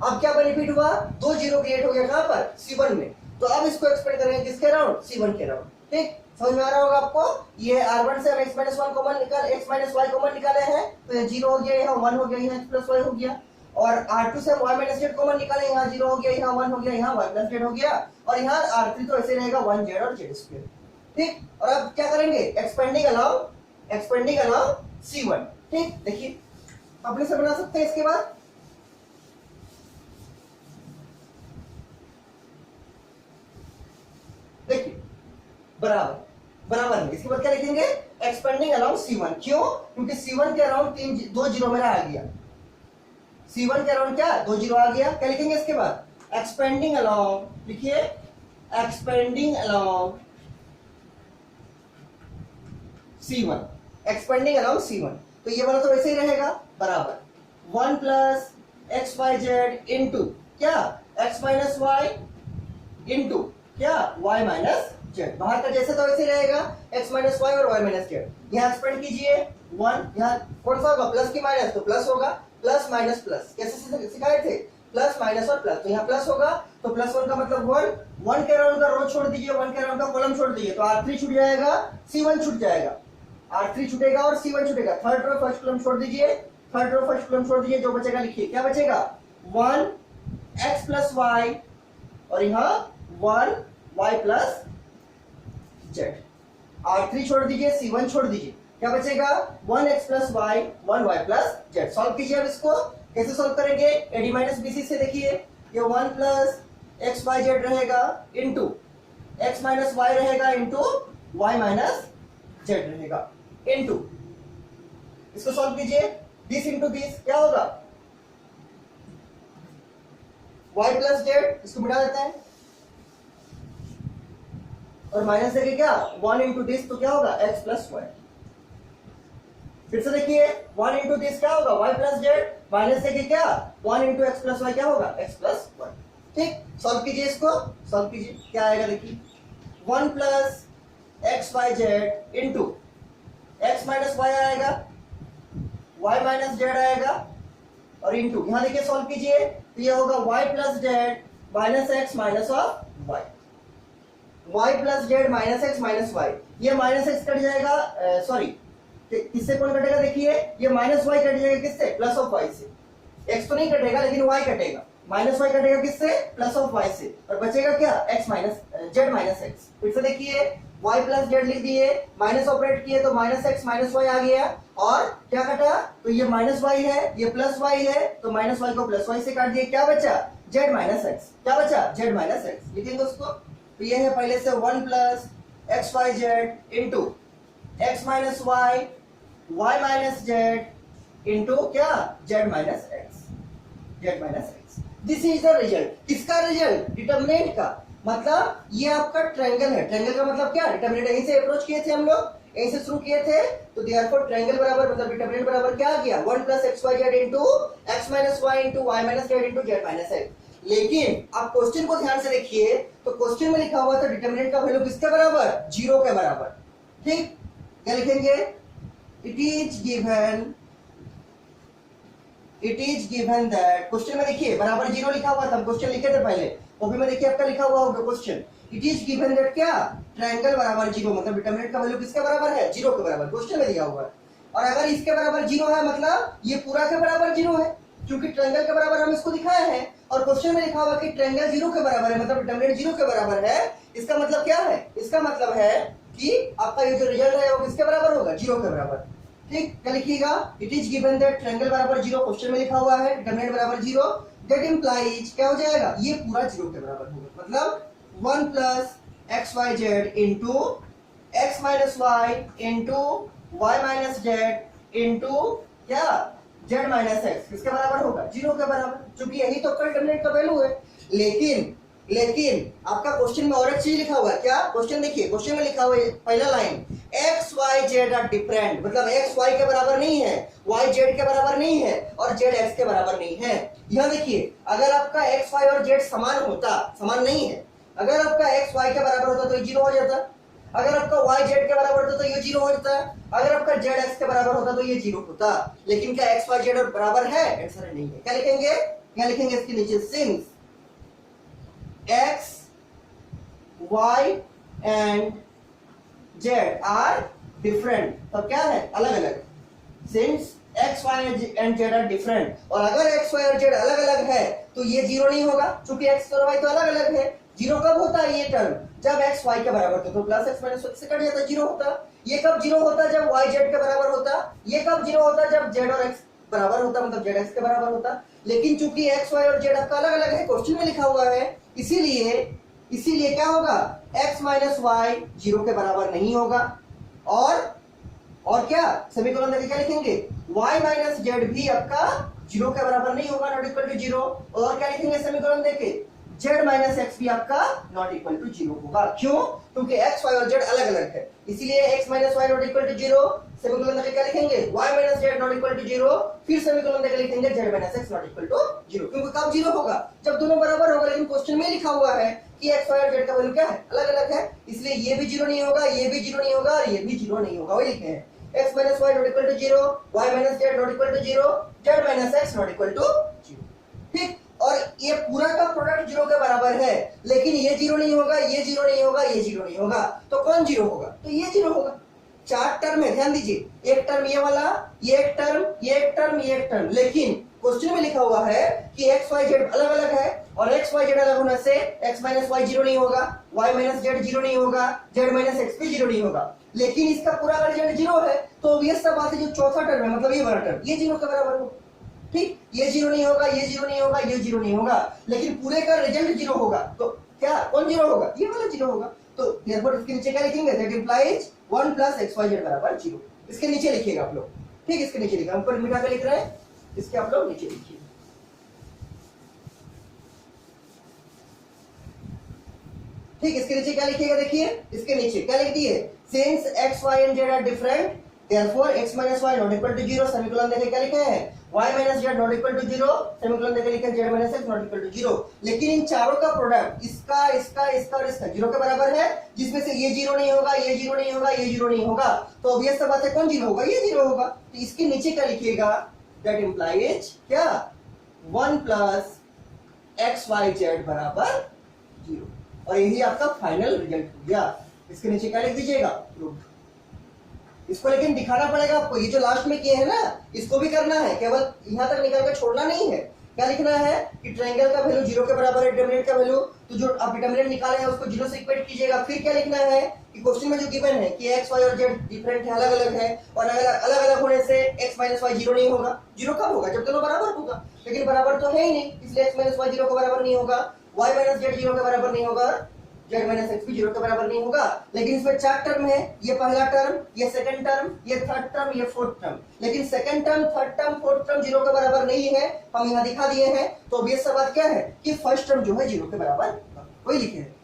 अब क्या बेनिफिट हुआ, 2 जीरो क्रिएट हो गया कहां पर C1 में, तो अब इसको एक्सपेंड करेंगे किसके अराउंड C1 के अराउंड। ठीक, समझ में आ रहा होगा आपको, ये R1 से हम x माइनस 1 कॉमन निकाल x माइनस y कॉमन निकाले हैं, तो ये 0 हो गया, यहाँ 1 हो गया, यहाँ x प्लस y हो गया, और R2 से हम y माइनस जेड कॉमन निकाले, यहाँ 0 हो गया, यहाँ 1 हो गया, यहाँ y प्लस जेड हो गया, और यहाँ R3 तो ऐसे रहेगा 1 z और z स्क्वायर। ठीक, और अब क्या करेंगे एक्सपेंडिंग अलोंग C1। ठीक, देखिए अपने से बना सकते हैं इसके बाद, देखिए बराबर है, इसके बाद क्या लिखेंगे एक्सपेंडिंग अराउंड C1। क्यों, क्योंकि C1 के अराउंड 2 जीरो मेरा आ गया, C1 के अराउंड क्या 2 जीरो आ गया, क्या लिखेंगे इसके बाद एक्सपेंडिंग अलोंग, लिखिए एक्सपेंडिंग अलोंग C1, तो ये वाला तो वैसे ही रहेगा बराबर 1 plus X Y Z into क्या x माइनस वाई इंटू क्या y माइनस जेड, बाहर का जैसे तो वैसे ही रहेगा x माइनस वाई और y माइनस जेड। यहाँ एक्सपेंड कीजिए 1, यहाँ कौन सा होगा प्लस की माइनस, तो प्लस होगा, प्लस माइनस प्लस कैसे सिखाए थे, प्लस माइनस और प्लस, तो यहाँ प्लस होगा, तो प्लस 1 का मतलब 1 के अराउंड का रो छोड़ दीजिए, 1 के अराउंड का कॉलम छोड़ दीजिए, तो R3 छूट जाएगा, C1 छूट जाएगा, R3 छूटेगा और C1 छूटेगा, थर्ड रो फर्स्ट कॉलम छोड़ दीजिए, जो बचेगा लिखिए, क्या बचेगा 1 x प्लस वाई और यहाँ 1 y प्लस जेड, R3 छोड़ दीजिए, C1 छोड़ दीजिए, क्या बचेगा 1x plus Y 1y plus Z. Solve कीजिए, अब इसको कैसे सॉल्व करेंगे, AD माइनस BC से, देखिए ये 1 प्लस एक्स वाई जेड रहेगा इंटू एक्स माइनस वाई रहेगा इंटू वाई माइनस जेड रहेगा इंटू, इसको सॉल्व कीजिए, दिस इंटू दिस क्या होगा y प्लस जेड, इसको मिटा देते हैं और माइनस देके क्या 1 इंटू दिस, तो क्या होगा x प्लस वाई। फिर से देखिए 1 इंटू दिस क्या होगा y प्लस जेड, माइनस देके क्या 1 इंटू एक्स प्लस वाई क्या होगा x प्लस वाई। ठीक, सॉल्व कीजिए, इसको सॉल्व कीजिए, क्या आएगा देखिए 1 plus X Y Z into X minus Y आएगा, y माइनस जेड आएगा और इंटू यहाँ देखिए सॉल्व कीजिए, तो ये होगा y plus Z minus X minus of Y, y plus Z minus X minus Y, ये माइनस एक्स कट जाएगा, सॉरी किससे कौन कटेगा, देखिए ये माइनस वाई कट जाएगा किससे, प्लस ऑफ वाई से, x तो नहीं कटेगा लेकिन y कटेगा, माइनस वाई कटेगा किससे, प्लस ऑफ वाई से, और बचेगा क्या, x minus Z minus x. फिर से देखिए y प्लस जेड लिख दिए, माइनस ऑपरेट किए तो माइनस एक्स माइनस वाई आ गया, और क्या कटा, तो ये माइनस वाई है, ये प्लस वाई है, तो माइनस वाई को प्लस वाई से काट दिए, क्या बचा, जेड माइनस एक्स, क्या बचा, जेड माइनस एक्स। लिखेंगे उसको, तो ये है पहले से 1 plus X Y Z into X minus Y Y minus Z into क्या, Z minus X, Z minus X. This is the result. किसका रिजल्ट, डिटर्मिनेंट का। मतलब ये आपका ट्रायंगल है, ट्रायंगल का मतलब क्या, डिटर्मिनेंट यहीं से अप्रोच किए थे हम लोग, यहीं से शुरू किए थे, तो देयरफॉर ट्रायंगल बराबर मतलब डिटर्मिनेंट बराबर क्या आ गया, 1 plus X Y Z into X minus Y into Y minus Z into Z minus X. लेकिन आप क्वेश्चन को ध्यान से देखिए, तो क्वेश्चन में लिखा हुआ था डिटर्मिनेंट का वैल्यू किसके बराबर, 0 के बराबर। ठीक, क्या लिखेंगे, it is given that, question में देखिए बराबर 0 लिखा हुआ था, क्वेश्चन लिखे थे पहले, कॉपी में देखिए आपका लिखा हुआ होगा question, it is given that क्या, ट्रायंगल बराबर 0, मतलब डिटर्मिनेंट का वैल्यू किसके बराबर है, 0 के बराबर, क्वेश्चन में दिया हुआ है। और अगर इसके बराबर 0 है मतलब ये पूरा के बराबर 0 है, क्योंकि ट्रायंगल के बराबर हम इसको दिखाए हैं, और क्वेश्चन में लिखा हुआ कि ट्रायंगल 0 के बराबर है, मतलब डिटर्मिनेंट 0 के बराबर है। इसका मतलब क्या है, इसका मतलब है कि आपका ये जो रिजल्ट है वो किसके बराबर होगा, 0 के बराबर। ठीक, क्या लिखिएगा, it is given that triangle बराबर 0, क्वेश्चन में लिखा हुआ है डिटरमिनेंट बराबर 0, दैट इंप्लाइज क्या हो जाएगा, ये पूरा 0 के बराबर होगा, मतलब 1 plus X Y Z into X minus Y into Y minus Z into क्या, जेड माइनस एक्स, किसके बराबर होगा, 0 के बराबर, क्योंकि यही तो डिटरमिनेंट का वैल्यू है। लेकिन आपका क्वेश्चन में और एक चीज लिखा हुआ है, क्या, क्वेश्चन देखिए, क्वेश्चन में लिखा हुआ है पहला line, X Y Z are different, मतलब एक्स वाई के बराबर नहीं है, वाई जेड के बराबर नहीं है, और जेड एक्स के बराबर नहीं है। यहां देखिए, अगर आपका एक्स वाई और जेड समान होता, समान नहीं है, अगर आपका एक्स वाई के बराबर होता तो ये 0 हो जाता, अगर आपका वाई जेड के बराबर होता तो ये 0 हो जाता, अगर आपका जेड एक्स के बराबर होता तो ये 0 होता। लेकिन क्या एक्स वाई जेड और बराबर है, आंसर नहीं है। क्या लिखेंगे, क्या लिखेंगे इसके नीचे, since x y and z are different, तो क्या है, अलग अलग, since x y and z are different, और अगर x y और z अलग अलग है तो ये 0 नहीं होगा, क्योंकि x और y तो अलग अलग है। 0 कब होता है ये टर्म, जब x y के बराबर था, तो प्लस x माइनस x से कट जाता, 0 होता। ये कब 0 होता, जब y z के बराबर होता। ये कब 0 होता, जब z और x बराबर होता, मतलब z x के बराबर होता। लेकिन चूंकि x y और z आपका अलग अलग है, क्वेश्चन में लिखा हुआ है, इसीलिए क्या होगा, x माइनस वाई 0 के बराबर नहीं होगा, और क्या, सेमीकोलन देके क्या लिखेंगे, y माइनस जेड भी आपका 0 के बराबर नहीं होगा, नॉट इक्वल टू 0, और क्या लिखेंगे सेमीकोलन देके, z माइनस एक्स भी आपका नॉट इक्वल टू 0 होगा। क्यों, क्योंकि x y और z अलग अलग है, इसीलिए x minus Y not equal to 0, semicolon देके क्या लिखेंगे, y minus Z not equal to 0, फिर सेमीकोलन देके लिखेंगे z minus x not equal to 0, क्योंकि कब 0 होगा, जब दोनों बराबर होगा। लेकिन क्वेश्चन में लिखा हुआ है कि x y और z का वैल्यू क्या है, अलग अलग है, इसलिए ये भी 0 नहीं होगा, ये भी 0 नहीं होगा, और ये भी 0 नहीं होगा, वही लिखे हैं, x minus Y not equal to 0, y minus Z not equal to 0, z minus x not equal to 0। ठीक, और ये पूरा का प्रोडक्ट 0 के बराबर है, लेकिन ये 0 नहीं होगा, ये 0 नहीं होगा, ये 0 नहीं होगा, तो कौन 0 होगा, तो ये 0 होगा। 4 टर्म है, ध्यान दीजिए, एक टर्म ये वाला, ये एक टर्म, ये एक टर्म, ये एक टर्म, लेकिन क्वेश्चन में लिखा हुआ है कि एक्स वाई जेड अलग अलग है, और एक्स वाई जेड अलग होने से एक्स माइनस वाई 0 नहीं होगा, वाई माइनस जेड 0 नहीं होगा, जेड माइनस एक्स भी 0 नहीं होगा। लेकिन इसका पूरा का रिजल्ट 0 है, तो ऑब्वियस सा बात है, जो चौथा टर्म है, मतलब ये वाला टर्म, ये 0 के बराबर होगा। ठीक, ये 0 नहीं होगा, ये 0 नहीं होगा, ये 0 नहीं होगा, लेकिन पूरे का रिजल्ट 0 होगा, तो क्या, कौन 0 होगा, ये वाला 0 होगा। तो देयरफॉर इसके नीचे क्या लिखेंगे, दैट इंप्लाइज 1 प्लस xyz बराबर 0, इसके नीचे लिखिएगा आप लोग। ठीक, इसके नीचे लिखा, ऊपर मिटा के लिख रहे हैं, इसके आप लोग नीचे लिखिए। ठीक, इसके नीचे क्या लिखिएगा, देखिए इसके नीचे क्या लिख दिए, since x y and z are different, therefore x minus y not equal to 0, semicolon देके क्या लिखे हैं, y minus z not equal to 0, semicolon देके लिखे z minus x not equal to 0। लेकिन इन चारों का प्रोडक्ट, इसका इसका इसका और इसका 0 के बराबर है, जिसमें से ये 0 नहीं होगा, ये 0 नहीं होगा, ये 0 नहीं होगा, तो ऑब्वियस सा बात है, कौन 0 होगा, ये 0 होगा। तो इसके नीचे क्या लिखिएगा, दैट इंप्लाइज क्या, 1 प्लस xyz बराबर 0, और यही आपका फाइनल रिजल्ट हो गया। इसके नीचे क्या लिख दीजिएगा, प्रूफ। इसको लेकिन दिखाना पड़ेगा आपको, ये जो लास्ट में किए हैं ना, इसको भी करना है, केवल यहां तक निकाल कर छोड़ना नहीं है, क्या लिखना है कि ट्रायंगल का वैल्यू 0 के बराबर है, डिटरमिनेंट का वैल्यू, तो जो आप डिटरमिनेंट निकाले हैं उसको 0 से इक्वेट कीजिएगा। फिर क्या लिखना है कि क्वेश्चन में जो गिवन है कि x y और z डिफरेंट है, अलग अलग है, और अलग अलग होने से x माइनस वाई 0 नहीं होगा। 0 कब होगा? जब दोनों बराबर होगा, लेकिन बराबर तो है ही नहीं, इसलिए x माइनस वाई 0 के बराबर नहीं होगा, y माइनस z 0 के बराबर नहीं होगा, z माइनस x भी 0 के बराबर नहीं होगा। लेकिन इसमें 4 टर्म है, ये पहला टर्म, ये सेकंड टर्म, ये थर्ड टर्म, ये फोर्थ टर्म, लेकिन second term, third term, fourth term 0 के बराबर नहीं है, हम यहाँ दिखा दिए हैं। तो ऑब्वियस सा बात क्या है कि फर्स्ट टर्म जो है 0 के बराबर होगा, वही लिखे हैं।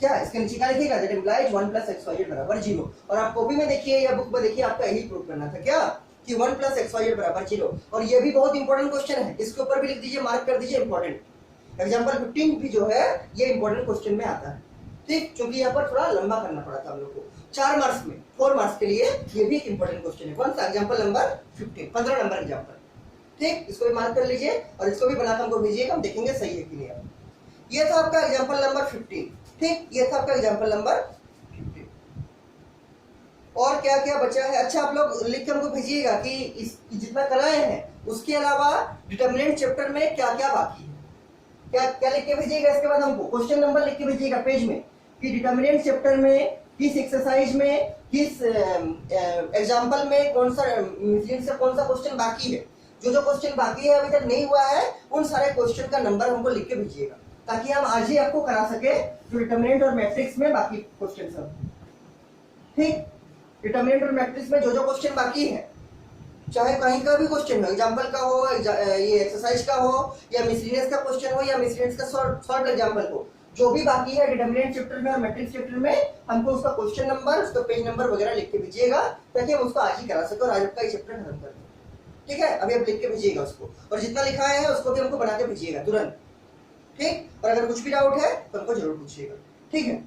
क्या इसके नीचे क्या लिखेगा? That implies 1 plus X Y Z बराबर 0। और आप कॉपी में देखिए या बुक में देखिए, आपका यही प्रूव करना था क्या कि 1 प्लस एक्स वाई जेड बराबर 0। और ये भी बहुत इंपॉर्टेंट क्वेश्चन है, इसके ऊपर भी लिख दीजिए, मार्क कर दीजिए इंपॉर्टेंट। एग्जांपल 15 भी जो है ये इंपॉर्टेंट क्वेश्चन में आता है, ठीक, क्योंकि यहाँ पर थोड़ा लंबा करना पड़ा था हम लोग को 4 मार्क्स में, 4 मार्क्स के लिए ये भी एक इंपॉर्टेंट क्वेश्चन है। कौन सा? एग्जांपल नंबर 15, 15 नंबर एग्जांपल, ठीक, इसको भी मार्क कर लीजिए और इसको भी बनाकर हमको भेजिएगा, हम देखेंगे सही है कि नहीं। ये था आपका एग्जांपल नंबर 15, ठीक, ये था आपका एग्जांपल नंबर 15। और क्या क्या बचा है? अच्छा, आप लोग लिख के हमको भेजिएगा कि इस जितना कराए हैं उसके अलावा डिटरमिनेंट चैप्टर में क्या क्या बाकी है, क्या क्या लिख के भेजिएगा। इसके बाद हमको क्वेश्चन नंबर लिख के भेजिएगा पेज में कि डिटरमिनेंट चैप्टर में किस एक्सरसाइज में, किस एग्जांपल में कौन सा मिसलेनियस से कौन सा क्वेश्चन बाकी है। जो क्वेश्चन बाकी है अभी तक नहीं हुआ है, उन सारे क्वेश्चन का नंबर हमको लिख के भेजिएगा, ताकि हम आज ही आपको करा सके जो डिटरमिनेंट और मैट्रिक्स में बाकी क्वेश्चन सब, ठीक। डिटरमिनेंट और मैट्रिक्स में जो क्वेश्चन बाकी है, चाहे कहीं का भी क्वेश्चन हो, एग्जांपल का हो, ये एक्सरसाइज का हो, या मिसलेनियस का क्वेश्चन हो, या मिसलेनियस का शॉर्ट एग्जांपल हो, जो भी बाकी है डिटरमिनेंट चैप्टर में और मैट्रिक्स चैप्टर में, हमको उसका क्वेश्चन नंबर, उसका पेज नंबर वगैरह लिख के भेजिएगा, ताकि हम उसको आज ही करा सके और आज आपका ये चैप्टर खत्म कर दें, ठीक है। अभी आप लिख के भेजिएगा उसको, और जितना लिखा है उसको भी हमको बना के भेजिएगा तुरंत, ठीक। और अगर कुछ भी डाउट है तो हमको जरूर पूछिएगा, ठीक है।